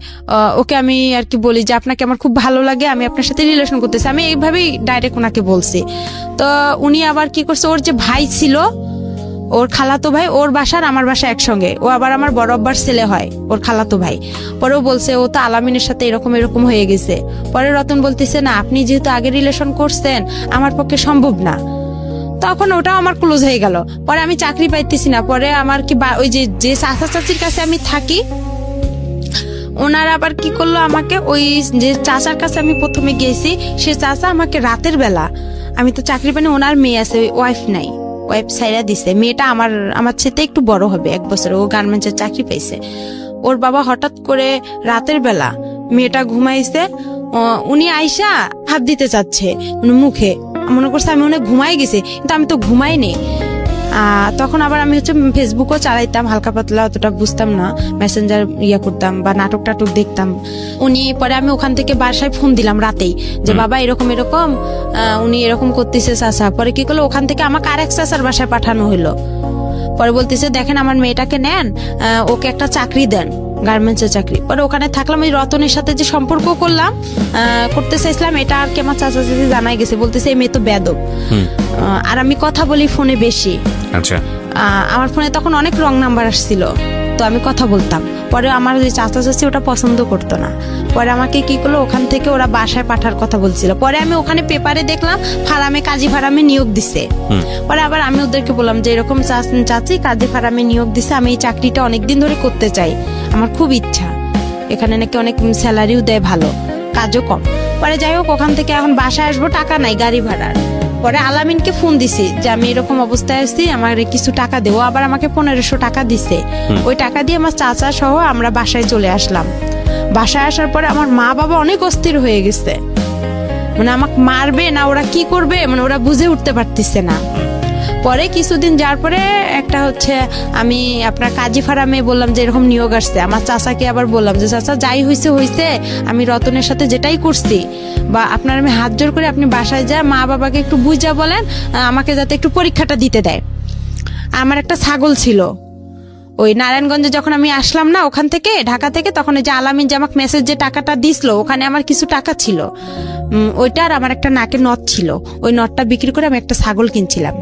ওকে আমি আর কি বলি যে আপনাকে আমার খুব ভালো লাগে, আমি আপনার সাথে রিলেশন করতেছি, আমি এইভাবেই ডাইরেক্ট ওনাকে বলছি। তো উনি আবার কি করছে, ওর যে ভাই ছিল, ওর খালাতো ভাই, ওর বাসার আমার বাসা একসঙ্গে, ও আবার আমার বড় আব্বার ছেলে হয়, ওর খালাতো ভাই। পরে ও বলছে ও তো আলামিনের সাথে এরকম এরকম হয়ে গেছে। পরে রতন বলতেছে না, আপনি যেহেতু আগে রিলেশন করছেন আমার পক্ষে সম্ভব না। তখন ওটাও আমার ক্লোজ হয়ে গেল। পরে আমি চাকরি পাইতেছি না। পরে আমার কি ওই যে চাচা চাচির কাছে আমি থাকি, ওনারা আবার কি করলো, আমাকে ওই যে চাচার কাছে আমি প্রথমে গেছি, সে চাচা আমাকে রাতের বেলা, আমি তো চাকরি পাইনি, ওনার মেয়ে আছে, ওয়াইফ নাই, ওয়াইফ সাইরা দিছে। মেয়েটা আমার সাথে একটু বড় হবে, 1 বছর, ও গার্মেন্টসের চাকরি পাইছে। ওর বাবা হঠাৎ করে রাতের বেলা মেয়েটা ঘুমাইছে, উনি আইসা হাত দিতে চাচ্ছে মুখে, মনে করছে আমি অনেক ঘুমাই গেছি, কিন্তু আমি তো ঘুমাইনি। তখন আবার আমি হচ্ছে ফেসবুকও চালাইতাম হালকা পাতলা, অতটা বুঝতাম না, মেসেঞ্জার করতাম বা নাটক টাটক দেখতাম। উনি পরে আমি ওখান থেকে বাসায় ফোন দিলাম রাতেই, যে বাবা এরকম এরকম উনি এরকম করতেছে চাচা। পরে কি করলো, ওখান থেকে আমাকে আরেক চাচার বাসায় পাঠানো হলো। পরে বলতেছে দেখেন আমার মেয়েটাকে নেন, ওকে একটা চাকরি দেন, গার্মেন্টসের চাকরি। পরে ওখানে থাকলাম, ওই রতনের সাথে যে সম্পর্ক করতে চাইছিলাম, এটা আর কি আমার চাচা চাচি জানাই গেছে, বলতেছে এই মেয়ে তো বেয়াদব। আর আমি কথা বলি ফোনে বেশি। আচ্ছা, আমার ফোনে তখন অনেক রং নাম্বার আসছিল, তো আমি কথা বলতাম। পরে আমার যে চাচা চাচি ওটা পছন্দ করতো না। পরে আমাকে কি করলো, ওখান থেকে ওরা বাসায় পাঠার কথা বলছিল। পরে আমি ওখানে পেপারে দেখলাম ফার্মে, কাজী ফার্মে নিয়োগ দিছে। পরে আবার আমি ওদেরকে বললাম যে এরকম চাচি কাজী ফার্মে নিয়োগ দিছে, আমি এই চাকরিটা অনেকদিন ধরে করতে চাই, আমার খুব ইচ্ছা, এখানে নাকি অনেক স্যালারিও দেয় ভালো, কাজও কম। পরে যাই হোক, ওখান থেকে এখন বাসায় আসবো, টাকা নাই গাড়ি ভাড়ার। পরে আলামিনকে ফোন দিছি যে আমি এরকম অবস্থায় আছি, আমার কিছু টাকা দেবো। আবার আমাকে 1500 টাকা দিছে। ওই টাকা দিয়ে আমার চাচা সহ আমরা বাসায় চলে আসলাম। বাসায় আসার পরে আমার মা বাবা অনেক অস্থির হয়ে গেছে, মানে আমাকে মারবে না ওরা কি করবে, মানে ওরা বুঝে উঠতে পারতেছে না। পরে কিছুদিন যাওয়ার পরে একটা হচ্ছে আমি আপনার কাজী ফার্মে বললাম যে এরকম নিয়োগ আসছে। আমার চাচাকে আবার বললাম যে চাচা যাই হয়েছে, আমি রতনের সাথে যেটাই করছি, বা আপনার আমি হাত জোর করে আপনি বাসায় যা মা বাবাকে একটু বুঝা বলেন আমাকে যাতে একটু পরীক্ষাটা দিতে দেয়। আমার একটা ছাগল ছিল, ওই নারায়ণগঞ্জে যখন আমি আসলাম না ওখান থেকে ঢাকা থেকে, তখন ওই যে আলামিন যে আমাকে মেসেজ যে টাকাটা দিছিল, ওখানে আমার কিছু টাকা ছিল, ওইটা আর আমার একটা নাকের নথ ছিল, ওই নথটা বিক্রি করে আমি একটা ছাগল কিনছিলাম।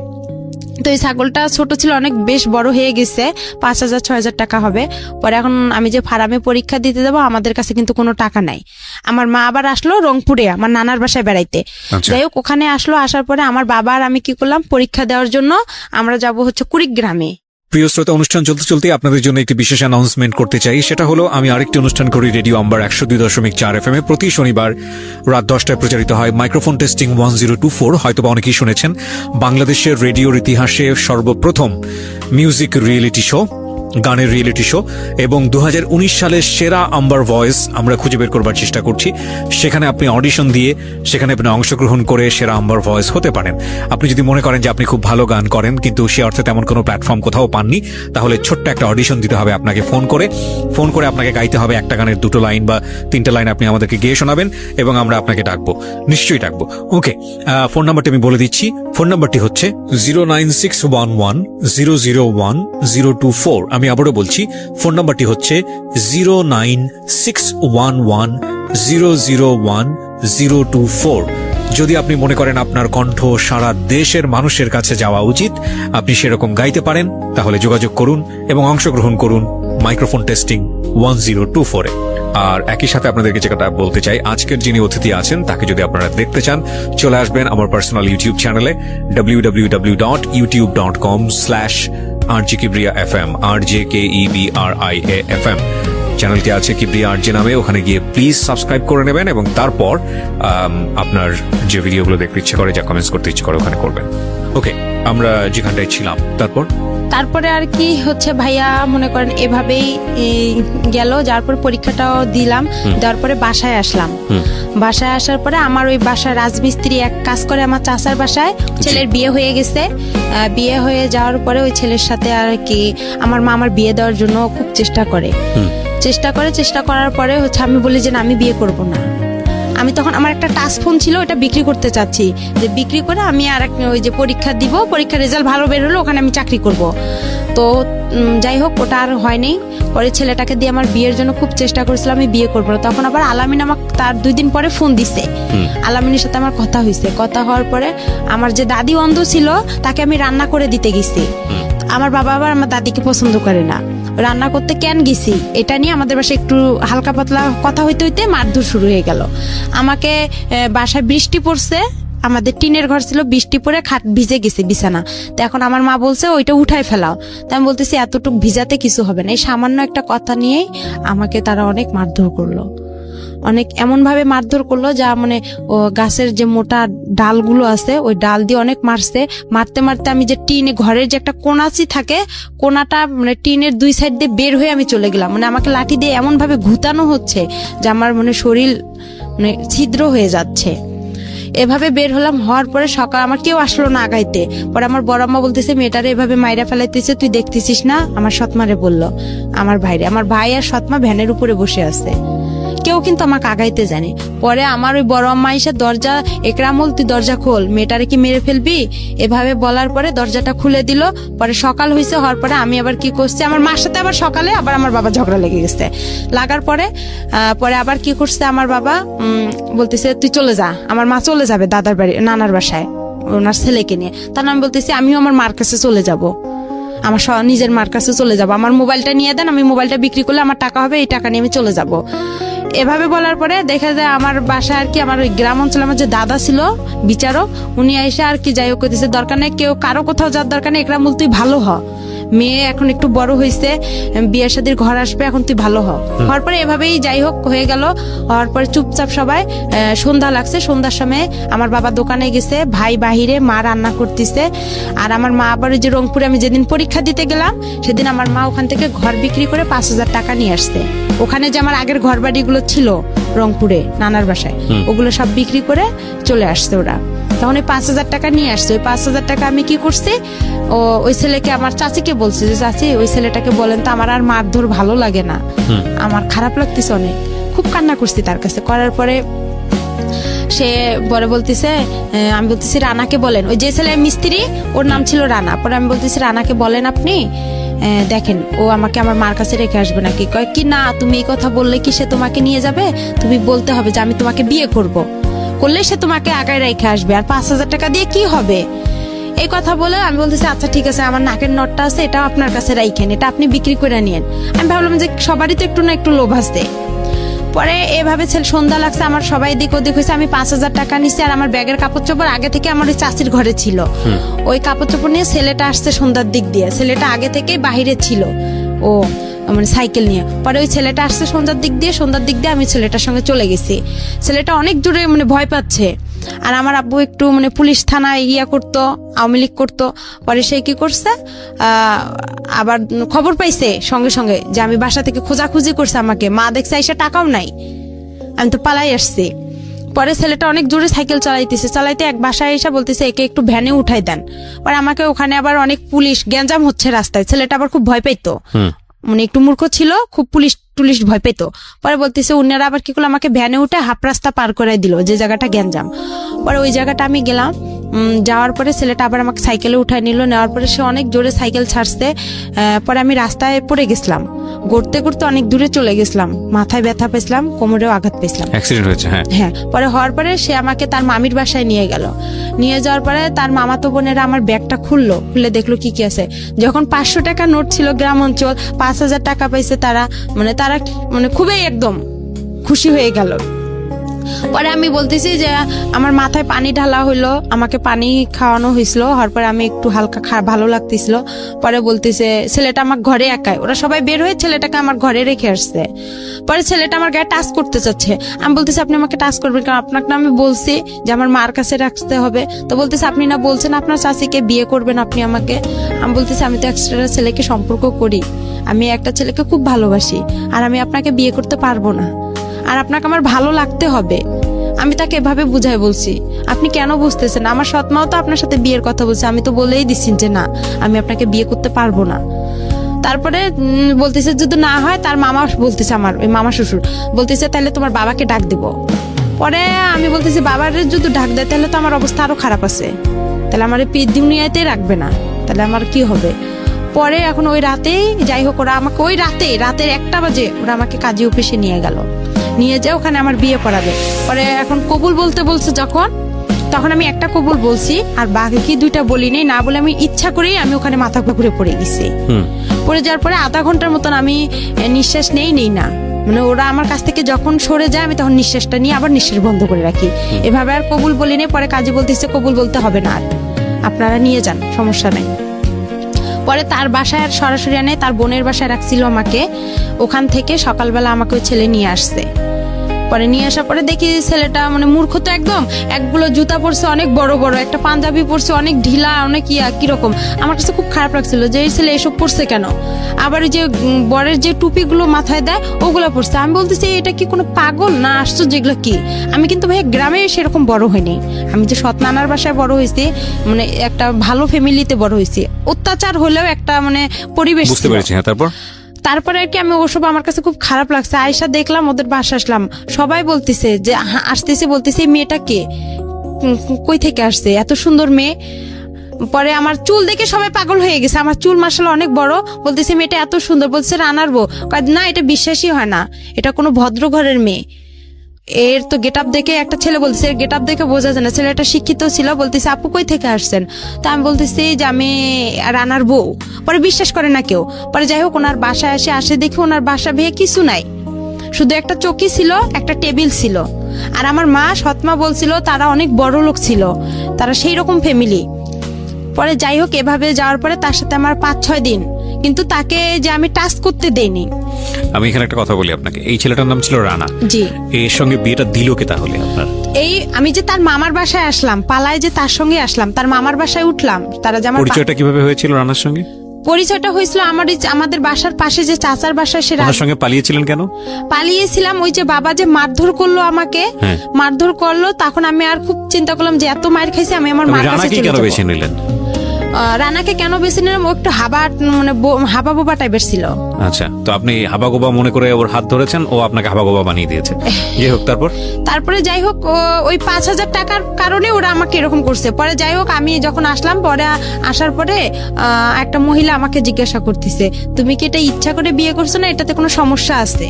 তো এই ছাগলটা ছোট ছিল, অনেক বেশ বড় হয়ে গেছে, 5000-6000 টাকা হবে। পরে এখন আমি যে ফার্মে পরীক্ষা দিতে যাবো, আমাদের কাছে কিন্তু কোনো টাকা নাই। আমার মা আবার আসলো রংপুরে আমার নানার বাসায় বেড়াইতে। যাই হোক, ওখানে আসলো, আসার পরে আমার বাবা আর আমি কি করলাম, পরীক্ষা দেওয়ার জন্য আমরা যাব হচ্ছে কুড়িগ্রামে। প্রিয় শ্রোতা, অনুষ্ঠান চলতে চলতে আপনাদের জন্য একটি বিশেষ অ্যানাউন্সমেন্ট করতে চাই। সেটা হলো আমি আরেকটি অনুষ্ঠান করি রেডিও আম্বার 102.4 FM এ, প্রতি শনিবার রাত 10টায় প্রচারিত হয় মাইক্রোফোন টেস্টিং 1024। হয়তোবা অনেকেই শুনেছেন, বাংলাদেশের রেডিওর ইতিহাসে সর্বপ্রথম মিউজিক রিয়েলিটি শো, গানের রিয়েলিটি শো, এবং 2019 সালের সেরা আম্বার ভয়েস আমরা খুঁজে বের করবার চেষ্টা করছি। সেখানে আপনি অডিশন দিয়ে সেখানে আপনি অংশগ্রহণ করে সেরা আম্বার ভয়েস হতে পারেন। আপনি যদি মনে করেন যে আপনি খুব ভালো গান করেন কিন্তু সে অর্থে তেমন কোনো প্ল্যাটফর্ম কোথাও পাননি, তাহলে ছোট্ট একটা অডিশন দিতে হবে আপনাকে। ফোন করে আপনাকে গাইতে হবে একটা গানের 2টো লাইন বা 3টে লাইন, আপনি আমাদেরকে গেয়ে শোনাবেন এবং আমরা আপনাকে ডাকবো, নিশ্চয়ই ডাকবো। ওকে, ফোন নাম্বারটি আমি বলে দিচ্ছি। ফোন নাম্বারটি হচ্ছে 09611001024। আমি আবারও বলছি, ফোন নাম্বারটি হচ্ছে 09611001024। যদি আপনি মনে করেন আপনার কণ্ঠ সারা দেশের মানুষের কাছে যাওয়া উচিত, আপনি সেরকম গাইতে পারেন, তাহলে যোগাযোগ করুন এবং অংশগ্রহণ করুন মাইক্রোফোন টেস্টিং 1024-এ। আর একই সাথে আপনাদেরকে যেটা বলতে চাই, আজকের যিনি অতিথি আছেন তাকে যদি আপনারা দেখতে চান, চলে আসবেন আমার পার্সোনাল ইউটিউব চ্যানেলে www.youtube.com/RJ Kibriya FM, RJKEBRIA FM চ্যানেলটি আছে কিবরিয়া আরজে নামে। ওখানে গিয়ে প্লিজ সাবস্ক্রাইব করে নেবেন এবং তারপর আপনার যে ভিডিওগুলো দেখতে ইচ্ছে করে, যা কমেন্টস করতে ইচ্ছে করে ওখানে করবেন। ওকে, আমরা যেখানটায় ছিলাম তারপরে আর কি হচ্ছে ভাইয়া মনে করেন এভাবেই গেল। যার পরে পরীক্ষাটাও দিলাম, দেওয়ার পরে বাসায় আসলাম। বাসায় আসার পরে আমার ওই বাসায় রাজমিস্ত্রি এক কাজ করে আমার চাচার বাসায়, ছেলের বিয়ে হয়ে গেছে। বিয়ে হয়ে যাওয়ার পরে ওই ছেলের সাথে আর কি আমার মা আমার বিয়ে দেওয়ার জন্য খুব চেষ্টা করার পরে হচ্ছে আমি বলি যে না, আমি বিয়ে করব না। আমি তখন আমার একটা টাচ ফোন ছিল, ওটা বিক্রি করতে চাচ্ছি, যে বিক্রি করে আমি আর ওই যে পরীক্ষা দিব, পরীক্ষার রেজাল্ট ভালো বের হলো, ওখানে আমি চাকরি করব। তো যাই হোক, ওটা আর হয়নি। পরে ছেলেটাকে দিয়ে আমার বিয়ের জন্য খুব চেষ্টা করেছিলাম, আমি বিয়ে করবো না। তখন আবার আলামিন আমাকে তার 2 দিন পরে ফোন দিছে। আলামিনের সাথে আমার কথা হয়েছে। কথা হওয়ার পরে আমার যে দাদি অন্ধ ছিল তাকে আমি রান্না করে দিতে গেছি। আমার বাবা আবার আমার দাদিকে পছন্দ করে না। রান্না করতে কেন গেছি এটা নিয়ে আমাদের বাসায় একটু হালকা পাতলা কথা হইতে হইতে মারধর শুরু হয়ে গেল। আমাকে বাসায় বৃষ্টি পড়ছে, আমাদের টিনের ঘর ছিল, বৃষ্টি পড়ে খাট ভিজে গেছে বিছানা। তো এখন আমার মা বলছে ওইটা উঠাই ফেলাও। তো আমি বলতেছি এতটুকু ভিজাতে কিছু হবে না। এই সামান্য একটা কথা নিয়েই আমাকে তারা অনেক মারধর করলো, অনেক এমন ভাবে মারধর করলো যা মানে ও গাছের যে মোটা ডালগুলো আছে ওই ডাল দিয়ে অনেক মারছে। মারতে মারতে আমি যে টিনে ঘরের যে একটা কোনাচি থাকে, কোনাটা মানে টিনের 2 সাইড দিয়ে বের হয়ে আমি চলে গেলাম। মানে আমাকে লাঠি দিয়ে এমন ভাবে ঘুতানো হচ্ছে যে আমার মানে শরীর মানে ছিদ্র হয়ে যাচ্ছে। এভাবে বের হলাম, হওয়ার পরে সকাল আমার কেউ আসলো না আগাইতে। পরে আমার বড় আম্মা বলতেছে মেয়েটারে এভাবে মাইরা ফেলাইতেছে, তুই দেখতেছিস না? আমার সৎমারে বললো, আমার ভাই আর সৎমা ভ্যানের উপরে বসে আছে, কেউ কিন্তু আমাকে আগাইতে জানে। পরে আমার ওই বড় আম্মা এসে দরজা, একরামুল তুই দরজা খোল, মেয়েটারে কি মেরে ফেলবি, এভাবে বলার পরে দরজাটা খুলে দিল। পরে সকাল হয়েছে, হওয়ার পরে আমি আবার কি করছি, আমার মার সাথে আবার সকালে আবার আমার বাবা ঝগড়া লেগে গেছে। লাগার পরে পরে আবার কি করছে আমার বাবা, বলতেছে তুই চলে যা। আমার মা চলে যাবে দাদার বাড়ি, নানার বাসায় ওনার ছেলেকে নিয়ে। তার আমি বলতেছি আমিও আমার মার কাছে চলে যাব, আমার নিজের মার কাছে চলে যাব, আমার মোবাইলটা নিয়ে দেন, আমি মোবাইলটা বিক্রি করলে আমার টাকা হবে, এই টাকা নিয়ে আমি চলে যাব। এভাবে বলার পরে দেখা যায় আমার বাসায় আর কি আমার ওই গ্রাম অঞ্চলে আমার যে দাদা ছিল বিচারক, উনি এসে আর কি যাই হোক দিচ্ছে, দরকার নেই কেউ কারো কোথাও যাওয়ার দরকার নেই, একরামুল তুই ভালো হ, মেয়ে এখন একটু বড় হয়েছে, বিয়ের শাদীর ঘর আসবে, এখন তুই ভালো হ। হওয়ার পরে এভাবেই যাই হোক হয়ে গেল। হওয়ার পরে চুপচাপ সবাই সন্ধ্যা লাগছে, সন্ধ্যার সময় আমার বাবা দোকানে গেছে, ভাই বাহিরে, মা রান্না করতেছে। আর আমার মা আবার ওই যে রংপুরে আমি যেদিন পরীক্ষা দিতে গেলাম সেদিন আমার মা ওখান থেকে ঘর বিক্রি করে 5,000 টাকা নিয়ে আসছে। ওখানে যে আমার আগের ঘর বাড়িগুলো ছিল রংপুরে নানার বাসায়, ওগুলো সব বিক্রি করে চলে আসছে ওরা। তখন ওই 5,000 টাকা নিয়ে আসছে। ওই 5,000 টাকা আমি কি করছি, ওই ছেলেকে আমার চাচিকে বলছে যে চাচি ওই ছেলেটাকে বলেন তো আমার আর মারধর ভালো লাগে না, আমার খারাপ লাগতেছে অনেক। খুব কান্না করছি তার কাছে। করার পরে সে পরে বলতেছে, আমি বলতেছি রানাকে বলেন, ওই যে ছেলে মিস্ত্রি ওর নাম ছিল রানা। পরে আমি বলতেছি রানাকে বলেন আপনি, দেখেন ও আমাকে আমার মার কাছে রেখে আসবে নাকি। কয় কি না, তুমি এই কথা বললে কি সে তোমাকে নিয়ে যাবে, তুমি বলতে হবে যে আমি তোমাকে বিয়ে করলে সে তোমাকে আগায় রেখে আসবে, আর 5,000 টাকা দিয়ে কি হবে। এই কথা বলে আমি বলতেছি আচ্ছা ঠিক আছে, আমার নাকের নটটা আছে, এটা আপনার কাছে রাখেন, এটা আপনি বিক্রি করে নিয়েন। আমি ভাবলাম যে সবারই তো একটু না একটু লোভ আছে। পরে এভাবে সন্ধ্যা লাগছে, আমার সবাই দিক ওদিক হয়েছে, আমি 5,000 টাকা নিচ্ছি। আর আমার ব্যাগের কাপড় চোপড় আগে থেকে আমার ওই চাচির ঘরে ছিল, ওই কাপড় চোপড় নিয়ে ছেলেটা আসছে সন্ধ্যার দিক দিয়ে। ছেলেটা আগে থেকে বাহিরে ছিল, ও মানে সাইকেল নিয়ে। পরে ওই ছেলেটা আসছে সন্ধ্যার দিক দিয়ে আমি ছেলেটার সঙ্গে চলে গেছি। ছেলেটা অনেক দূরে মানে ভয় পাচ্ছে। আর আমার আব্বু একটু মানে পুলিশ থানায় করতো, আওয়ামী লীগ করতো। পরে সে কি করছে, আবার খবর পাইছে সঙ্গে সঙ্গে যে আমি বাসা থেকে খোঁজাখুঁজি করছে আমাকে। মা দেখছে এসে টাকাও নাই, আমি তো পালাই আসছি। পরে ছেলেটা অনেক জোরে সাইকেল চালাইতে এক বাসায় এসে বলতেছে একে একটু ভ্যানে উঠাই দেন। পরে আমাকে ওখানে আবার অনেক পুলিশ, গ্যাঞ্জাম হচ্ছে রাস্তায়। ছেলেটা আবার খুব ভয় পাইতো, মানে একটু মূর্খ ছিল, খুব পুলিশ ভয় পেতো। পরে বলতেছে উনারা আবার কি করলো, আমাকে ভ্যানে উঠে হাফ রাস্তা পার করে দিল, যে জায়গাটা গ্যাঞ্জাম। পরে ওই জায়গাটা আমি গেলাম, যাওয়ার পরে ছেলেটা আবার আমাকে সাইকেলে উঠায় নিল। নেওয়ার পরে সে অনেক জোরে সাইকেল ছাড়ছে। পরে আমি রাস্তায় পড়ে গেছিলাম, গড়তে অনেক দূরে চলে গেছিলাম, মাথায় ব্যথা পেয়েছিলাম, কোমরেও আঘাত পেয়েছিলাম, অ্যাক্সিডেন্ট হয়েছে। হ্যাঁ। পরে হওয়ার পরে সে আমাকে তার মামির বাসায় নিয়ে গেল। নিয়ে যাওয়ার পরে তার মামাতো বোনেরা আমার ব্যাগটা খুলে দেখলো কি কি আছে। যখন 500 টাকা নোট ছিল, গ্রাম অঞ্চল, 5,000 টাকা পাইছে তারা মানে খুবই একদম খুশি হয়ে গেল। পরে আমি বলতেছি যে আমার মাথায় পানি ঢালা হইলো, আমাকে পানি খাওয়ানো হয়েছিল। হওয়ার পরে আমি একটু হালকা ভালো লাগতেছিল। পরে বলতেছে ছেলেটা আমার ঘরে একাই, ওরা সবাই বের হয়ে ছেলেটাকে আমার ঘরে রেখে আসছে। পরে ছেলেটা আমার গায়ে টাচ করতে চাচ্ছে। আমি বলতেছি আপনি আমাকে টাচ করবেন কারণ আপনাকে না আমি বলছি যে আমার মার কাছে রাখতে হবে। তো বলতেছে আপনি না বলছেন আপনার চাচিকে বিয়ে করবেন আপনি আমাকে। আমি বলতেছি আমি তো একটা ছেলেকে সম্পর্ক করি, আমি একটা ছেলেকে খুব ভালোবাসি, আর আমি আপনাকে বিয়ে করতে পারবো না, আর আপনাকে আমার ভালো লাগতে হবে। আমি তাকে এভাবে বুঝাই বলছি। আপনি কেন বুঝতেছেন? আমার সৎমাও তো আপনার সাথে বিয়ের কথা বলছে, আমি তো বলেই দিচ্ছি যে না আমি আপনাকে বিয়ে করতে পারবো না। তারপরে বলতেছে যদি না হয়, তার মামা বলতেছে, আমার ওই মামা শ্বশুর বলতেছে তাহলে তোমার বাবাকে ডাক দিব। পরে আমি বলতেছি বাবার যদি ডাক দেয় তাহলে তো আমার অবস্থা আরো খারাপ আছে, তাহলে আমার দুনিয়াতে রাখবে না, তাহলে আমার কি হবে। পরে এখন ওই রাতেই যাই হোক ওরা আমাকে ওই রাতের 1টা বাজে ওরা আমাকে কাজী অফিসে নিয়ে গেল, নিয়ে যায় ওখানে আমার বিয়ে পড়াবে। পরে এখন কবুল বলতে বলছে যখন তখন আমি একটা কবুল বলছি আর বাকি 2টা বলিনি, না বলে আমি ইচ্ছা করেই আমি ওখানে মাথা ঘুরে পড়ে গেছি। পড়ে যাওয়ার পরে আধা ঘন্টার মতন আমি নিঃশ্বাস নেই না, মানে ওরা আমার কাছ থেকে যখন সরে যায় আমি তখন নিঃশ্বাসটা নিয়ে আবার নিঃশ্বাস বন্ধ করে রাখি। এভাবে আর কবুল বলিনি। পরে কাজী বলতেছে কবুল বলতে হবে না, আর আপনারা নিয়ে যান, সমস্যা নাই। পরে তার বাসায় আর সরাসরি আনে, তার বোনের বাসায় রাখছিল আমাকে। ওখান থেকে সকালবেলা আমাকে ওই ছেলে নিয়ে আসছে। পরে নিয়ে আসার পরে দেখি ছেলেটা মানে মূর্খ তো একদম, একগুলো জুতা পরছে অনেক বড় বড়, একটা পাঞ্জাবি পরছে অনেক ঢিলা, অনেক কিরকম। আমার কাছে খুব খারাপ লাগছিল যে এই ছেলে এসব পরছে কেন। আবার ওই যে বরের যে টুপিগুলো মাথায় দেয় ওগুলো পরছে। আমি বলতেছি এটা কি কোনো পাগল না আশ্চর্য, এগুলো কি? আমি কিন্তু ভাই গ্রামে সেরকম বড় হইনি, আমি যে সৎ নানার বাসায় বড় হয়েছি, মানে একটা ভালো ফ্যামিলিতে বড় হয়েছি। অত্যাচার হলেও একটা মানে পরিবেশ বুঝতে ছিল। পেরেছি। হ্যাঁ, তারপরে আর কি আমি ওসব আমার কাছে খুব খারাপ লাগছে। আয়সা দেখলাম ওদের বাসা আসলাম, সবাই বলতেছে যে আসতেছে, বলতেছে এই মেয়েটা কে, কই থেকে আসছে, এত সুন্দর মেয়ে। পরে আমার চুল দেখে সবাই পাগল হয়ে গেছে, আমার চুল মাশাআল্লাহ অনেক বড়। বলতেছে মেয়েটা এত সুন্দর, বলছে রানার বউ। না, এটা বিশ্বাসই হয় না, এটা কোনো ভদ্র ঘরের মেয়ে। এর তো গেট আপ দেখে একটা ছেলে বলছে, গেট আপ দেখে বোঝা যায় না, ছেলেটা শিক্ষিত ছিল। বলতেছে আপু কই থেকে আসছেন? তা আমি বলতেছি যে আমি রানার বউ। পরে বিশ্বাস করে না কেউ। পরে যাই হোক ওনার বাসায় আসে দেখি ওনার বাসা ভেয়ে কিছু নাই, শুধু একটা চৌকি ছিল, একটা টেবিল ছিল। আর আমার মা সৎমা বলছিল তারা অনেক বড় লোক ছিল, তারা সেই রকম ফ্যামিলি। পরে যাই হোক এভাবে যাওয়ার পরে তার সাথে আমার 5-6 দিন, কিন্তু তাকে যে আমি টাচ করতে দেইনি। আমি এখানে একটা কথা বলি আপনাকে, এই ছেলেটার নাম ছিল রানা। জি। এর সঙ্গে বিয়েটা দিল কে তাহলে আপনার? এই আমি যে তার মামার বাসায় আসলাম, পালায় যে তার সঙ্গে আসলাম, তার মামার বাসায় উঠলাম। তারা যে আমার পরিচয়টা কিভাবে হয়েছিল রানার সঙ্গে? পরিচয়টা হয়েছিল আমাদের বাসার পাশে যে চাচার বাসায়, সে ওনার সঙ্গে পালিয়েছিলেন কেন? পালিয়েছিলাম ওই যে বাবা যে মারধর করলো আমাকে, মারধর করলো, তখন আমি আর খুব চিন্তা করলাম যে এত মার খাইছি, আমি আমার মার কাছে রানাকে চলে কেন যাবো। বেছে নিলেন? রানাকে কেন বেছে নিলাম, ও একটু হাবা বোবা টাইপের ছিল। আচ্ছা, তো আপনি হাবাগোবা মনে করে ওর হাত ধরেছেন, ও আপনাকে হাবাগোবা বানিয়ে দিয়েছে। যাই হোক তারপরে যাই হোক ওই 5,000 টাকার কারণে ওরা আমাকে এরকম করছে। পরে যাই হোক আমি যখন আসলাম, পরে আসার পরে একটা মহিলা আমাকে জিজ্ঞাসা করতেছে তুমি কি এটা ইচ্ছা করে বিয়ে করছো না এটাতে কোনো সমস্যা আছে?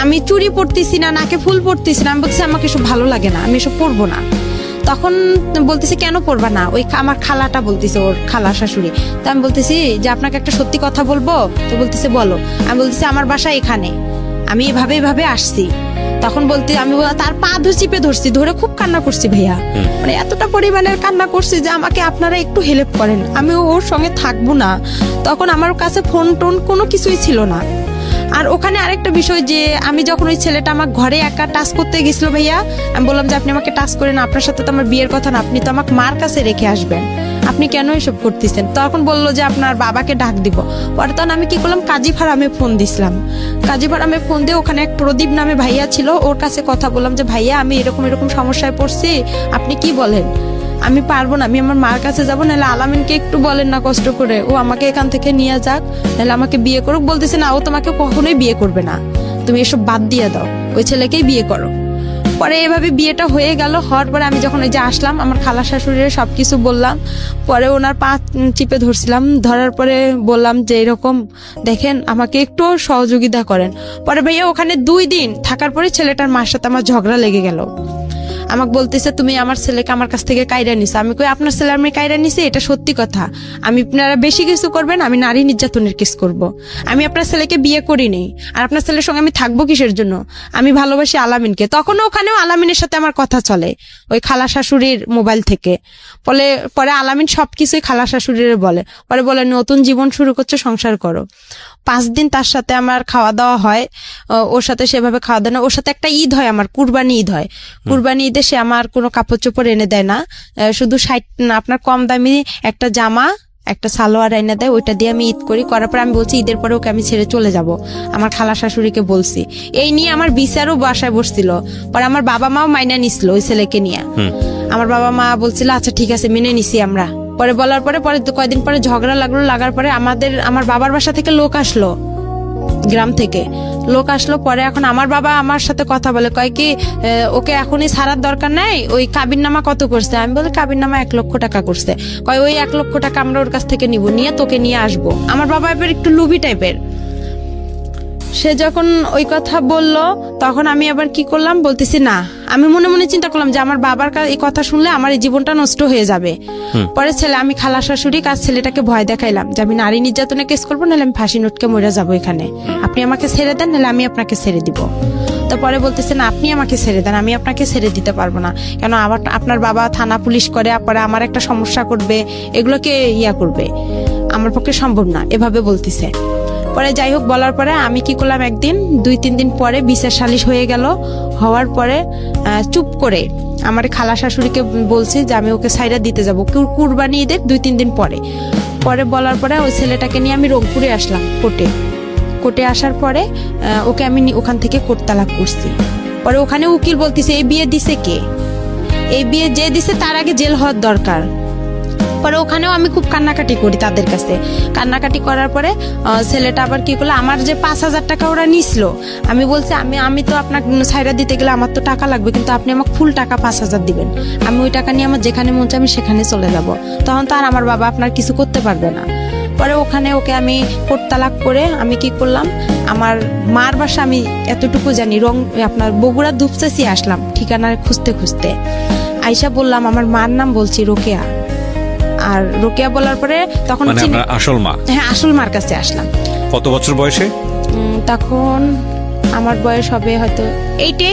আমি চুড়ি পরতেছি না, নাকে ফুল পরতেছি না, আমি বলতেছি আমাকে এসব ভালো লাগে না, আমি এসব পরবো না। তখন বলতেছে কেন পড়বা না? ওই আমার খালাটা বলতেছে, ওর খালা শাশুড়ি। তো আমি বলতেছি যে আপনাকে একটা সত্যি কথা বলবো? তো বলতেছে বলো। আমি বলতেছি আমার বাসা এখানে, আমি এভাবে আসছি। তখন বলতে আমি তার পা চিপে ধরছি, ধরে খুব কান্না করছি ভাইয়া, মানে এতটা পরিমাণের কান্না করছি যে আমাকে আপনারা একটু হেল্প করেন, আমি ওর সঙ্গে থাকবো না। তখন আমার কাছে ফোন টোন কোনো কিছুই ছিল না। আর ওখানে আরেকটা বিষয় যে আমি যখন ওই ছেলেটা আমার ঘরে একা টাচ করতে গেছিল ভাইয়া, আমি বললাম যে আপনি আমাকে টাচ করেন, আপনার সাথে তো আমার বিয়ের কথা না, আপনি তো আমাকে মার কাছে রেখে আসবেন, আপনি কেন এসব করতেছেন? তখন বললো যে আপনার বাবাকে ডাক দিব। পরে তখন আমি কি করলাম, কাজী ফার্মে ফোন দিছিলাম। কাজী ফার্মে ফোন দিয়ে ওখানে এক প্রদীপ নামে ভাইয়া ছিল, ওর কাছে কথা বললাম যে ভাইয়া আমি এরকম সমস্যায় পড়ছি, আপনি কি বলেন? আমি পারবো না, আমি আমার মার কাছে যাবো, নাহলে আলামিনকে একটু বলেন না কষ্ট করে, ও আমাকে এখান থেকে নিয়ে যাক, নাহলে আমাকে বিয়ে করুক। বলতেছে না, ও তোমাকে কখনোই বিয়ে করবে না, তুমি এসব বাদ দিয়ে দাও, ওই ছেলেকেই বিয়ে করো। পরে এভাবে বিয়েটা হয়ে গেল। হওয়ার পরে আমি যখন ওই যে আসলাম, আমার খালা শাশুড়ির সবকিছু বললাম। পরে ওনার পা চিপে ধরছিলাম, ধরার পরে বললাম যে এরকম দেখেন আমাকে একটু সহযোগিতা করেন। পরে ভাইয়া ওখানে 2 দিন থাকার পরে ছেলেটার মার সাথে আমার ঝগড়া লেগে গেল। আমাকে বলতেছে তুমি আমার ছেলেকে আমার কাছ থেকে কাইরা নিছো। আমি কই আপনার ছেলে আমি কাইরা নিছি, এটা সত্যি কথা, আমি আপনারা বেশি কিছু করবেন, আমি নারী নির্যাতনের কেস করব। আমি আপনার ছেলেকে বিয়ে করি নেই, আর আপনার ছেলের সঙ্গে আমি থাকবো কিসের জন্য? আমি ভালোবাসি আলামিনকে। তখন ওখানেও আলামিনের সাথে আমার কথা চলে ওই খালা শাশুড়ির মোবাইল থেকে। পরে আলামিন সবকিছুই খালা শাশুড়ির বলে। পরে বলে নতুন জীবন শুরু করছে, সংসার করো। 5 দিন তার সাথে আমার খাওয়া দাওয়া হয়, ওর সাথে সেভাবে খাওয়া দাওয়া না। ওর সাথে একটা ঈদ হয়, আমার কুরবানি ঈদ হয়। কুরবানি ঈদে সে আমার কোনো কাপড় চোপড় এনে দেয় না, শুধু আপনার কম দামি একটা জামা একটা সালোয়ার এনে দেয়, ওইটা দিয়ে আমি ঈদ করি। করার পর আমি বলছি ঈদের পরে ওকে আমি ছেড়ে চলে যাব, আমার খালা শাশুড়িকে বলছি। এই নিয়ে আমার বিচারও বাসায় বসছিল। পরে আমার বাবা মাও মাইনা নিছিল ওই ছেলেকে নিয়ে। আমার বাবা মা বলছিল আচ্ছা ঠিক আছে মেনে নিছি আমরা। পরে বলার পরে কয়েকদিন পরে ঝগড়া লাগার পরে আমার বাবার বাসা থেকে লোক আসলো, গ্রাম থেকে লোক আসলো। পরে এখন আমার বাবা আমার সাথে কথা বলে, কয় কি ওকে এখনই ছাড়ার দরকার নাই, ওই কাবিননামা কত করছে? আমি বলি কাবিননামা 1 লক্ষ টাকা করছে। কয় ওই 1 লক্ষ টাকা আমরা ওর কাছ থেকে নিব, নিয়ে তোকে নিয়ে আসবো। আমার বাবা এবার একটু লুবি টাইপের। সে যখন ওই কথা বলল তখন আমি আবার কি করলাম, বলতেছি না আমি মনে মনে চিন্তা করলাম যে আমার বাবার এই কথা শুনলে আমার এই জীবনটা নষ্ট হয়ে যাবে। পরে আমি খালা শাশুড়ি কাজ ছেলেটাকে ভয় দেখাইলাম যে আমি নারী নির্যাতনে কেস করবো, নাহলে আমি ফাঁসি নোটকে মরে যাবো এখানে, আপনি আমাকে ছেড়ে দেন, নাহলে আমি আপনাকে ছেড়ে দিব। তো পরে বলতেছে না, আপনি আমাকে ছেড়ে দেন, আমি আপনাকে ছেড়ে দিতে পারবো না, কেন আপনার বাবা থানা পুলিশ করে, পরে আমার একটা সমস্যা করবে, এগুলোকে করবে, আমার পক্ষে সম্ভব না, এভাবে বলতেছে। পরে যাই হোক বলার পরে আমি কি করলাম, একদিন 2-3 দিন পরে বিচার সালিশ হয়ে গেল। হওয়ার পরে চুপ করে আমার খালা শাশুড়িকে বলছি যে আমি ওকে সাইরা দিতে যাবো কুরবানি ঈদের 2-3 দিন পরে। পরে বলার পরে ওই ছেলেটাকে নিয়ে আমি রংপুরে আসলাম কোর্টে আসার পরে ওকে আমি ওখান থেকে কোর্ট তালাক করছি। পরে ওখানে উকিল বলতেছে এই বিয়ে দিছে কে, এই বিয়ে যে দিছে তার আগে জেল হওয়ার দরকার। পরে ওখানেও আমি খুব কান্নাকাটি করি তাদের কাছে। কান্নাকাটি করার পরে ছেলেটা আবার কি করলো, আমার যে 5,000 টাকা ওরা নিছিল, আমি বলছি আমি তো আপনাকে সাইরা দিতে গেলে আমার তো টাকা লাগবে, কিন্তু আপনি আমাকে ফুল টাকা 5,000 দিবেন, আমি ওই টাকা নিয়ে আমার যেখানে মন চায় আমি সেখানে চলে যাব, তখন তো আর আমার বাবা আপনার কিছু করতে পারবে না। পরে ওখানে ওকে আমি কোর্ট তালাক করে আমি কি করলাম, আমার মার বাসা আমি এতটুকু জানি, আপনার বগুড়া ধূপচাচি আসলাম ঠিকানা খুঁজতে খুঁজতে। আইসা বললাম আমার মার নাম বলছি রোকেয়া। আর রোকেয়া বলার পরে তখন মানে আপনার আসল মা? হ্যাঁ, আসল মার কাছে আসলাম। কত বছর বয়সে? তখন আমার বয়স হবে হয়তো 8-এ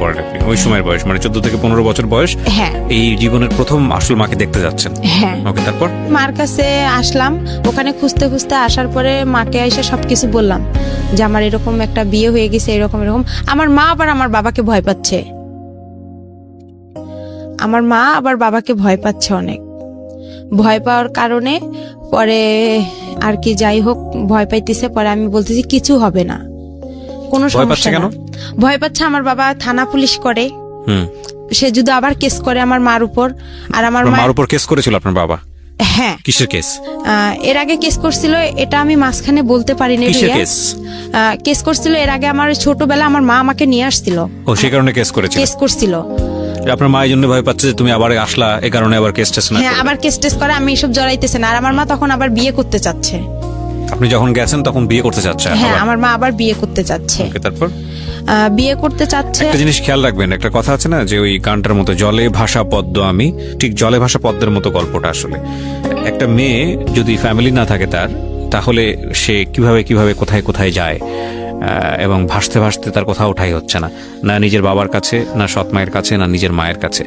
পড়েন আপনি, ওই সময়ের বয়স মানে 14 থেকে 15 বছর বয়স। হ্যাঁ, এই জীবনের প্রথম আসল মাকে দেখতে যাচ্ছেন। হ্যাঁ, ওকে, তারপর মার কাছে আসলাম। ওখানে খুঁজতে খুঁজতে আসার পরে মাকে এসে সবকিছু বললাম যে আমার এরকম একটা বিয়ে হয়ে গেছে, এরকম। আমার মা আবার আমার বাবাকে ভয় পাচ্ছে, অনেক ভয় পাওয়ার কারণে পরে আর কি যাই হোক ভয় পাইতেছে। পরে আমি বলতেছি কিছু হবে না, কোনো সমস্যা না। ভয় পাচ্ছে আমার বাবা থানা পুলিশ করে, সে যদি আবার কেস করে আমার মার উপর। আর আমার মার উপর কেস করেছিল আপনার বাবা? হ্যাঁ। কিসের কেস? এর আগে কেস করছিল, এটা আমি মাঝখানে বলতে পারিনি। কেস করছিল এর আগে, আমার ছোটবেলা আমার মা আমাকে নিয়ে আসছিল, ও সেই কারণে কেস করছিল। আপনার মা এই জন্য ভয় পাচ্ছে যে তুমি আবার আসলা, এই কারণে আবার কেস টেস না। হ্যাঁ, আবার কেস টেস করে, আমি এসব জড়াইতেছে না। আর আমার মা তখন আবার বিয়ে করতে চাচ্ছে। আপনি যখন গেছেন তখন বিয়ে করতে চাচ্ছে? হ্যাঁ, আমার মা আবার বিয়ে করতে চাচ্ছে। তারপর বিয়ে করতে চাচ্ছে। একটা জিনিস খেয়াল রাখবেন, একটা কথা আছে না যে ওই গানটার মতো জলে ভাষা পদ্ম আমি, ঠিক জলে ভাষা পদ্মের মতো গল্পটা আসলে। একটা মেয়ে যদি ফ্যামিলি না থাকে তাহলে সে কিভাবে কোথায় কোথায় যায়, এবং ভাসতে ভাসতে তার কোথাও ওঠাই হচ্ছে না, না নিজের বাবার কাছে, না সৎ মায়ের কাছে, না নিজের মায়ের কাছে।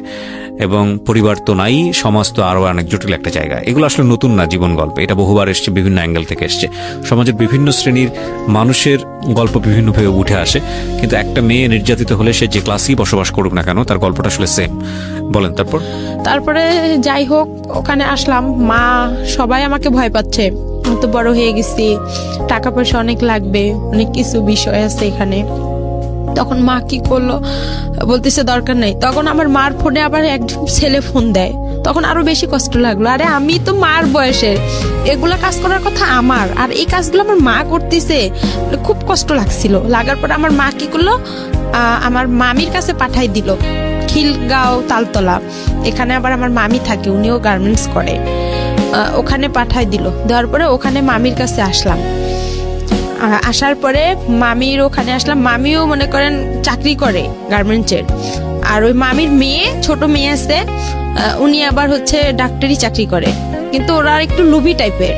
এবং পরিবার তো নাই, সমাজ তো আরো অনেক জটিল একটা জায়গা। এগুলো আসলে নতুন না জীবন গল্পে, এটা বহুবার এসছে, বিভিন্ন অ্যাঙ্গেল থেকে এসছে। সমাজের বিভিন্ন শ্রেণীর মানুষের গল্প বিভিন্নভাবে উঠে আসে, কিন্তু একটা মেয়ে নির্যাতিত হলে সে যে ক্লাসেই বসবাস করুক না কেন, তার গল্পটা আসলে সেম। বলেন তারপরে যাই হোক ওখানে আসলাম, মা সবাই আমাকে ভয় পাচ্ছে, তো বড় হয়ে গেছি, টাকা পয়সা অনেক লাগবে, অনেক কিছু বিষয় আছে এখানে। তখন মা কি করলো, বলতেছে দরকার নাই। তখন আমার মার ফোনে আবার একজন ছেলে ফোন দেয়, তখন আরো বেশি কষ্ট লাগলো। আরে আমি তো মার বয়সের, এগুলা কাজ করার কথা আমার, আর এই কাজগুলো আমার মা করতেছে, খুব কষ্ট লাগছিল। লাগার পর আমার মা কি করলো, আমার মামির কাছে পাঠাই দিল, খিলগাঁও তালতলা, এখানে আবার আমার মামি থাকে, উনিও গার্মেন্টস করে, ওখানে পাঠাই দিল। দেওয়ার পরে ওখানে মামির কাছে আসলাম। আসার পরে মামির ওখানে আসলাম, মামিও মনে করেন চাকরি করে গার্মেন্টসের। আর ওই মামির মেয়ে, ছোট মেয়ে আছে, উনি আবার হচ্ছে ডাক্তারি চাকরি করে, কিন্তু ওরা একটু লুবি টাইপের।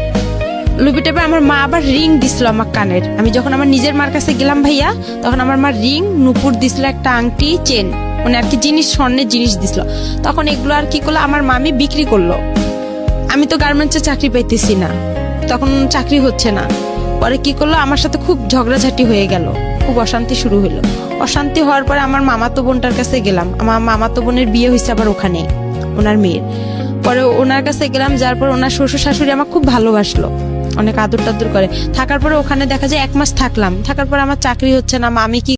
আমার মা আবার রিং দিছিল আমার কানের। আমি যখন আমার নিজের মার কাছে গেলাম ভাইয়া, তখন আমার মা রিং, নুপুর দিছিল, একটা আংটি, চেন, মানে আর কি জিনিস, স্বর্ণের জিনিস দিছিল। তখন এগুলো আর কি করলো, আমার মামি বিক্রি করলো। আমি তো গার্মেন্টসে চাকরি পাইতেছি না, তখন চাকরি হচ্ছে না। পরে কি করলো, আমার সাথে খুব ঝগড়াঝাটি হয়ে গেল, খুব অশান্তি শুরু হইলো। অশান্তি হওয়ার পরে আমার মামাতো বোনটার কাছে গেলাম। আমার মামাতো বোনের বিয়ে হয়েছে আবার ওখানে, ওনার মেয়ের। পরে ওনার কাছে গেলাম, যার পর ওনার শ্বশুর শাশুড়ি আমার খুব ভালোবাসলো, অনেক আদর টাদর করে। থাকার পরে ওখানে দেখা যায় 1 মাস থাকলাম। থাকার পর আমার চাকরি হচ্ছে না, মামি কি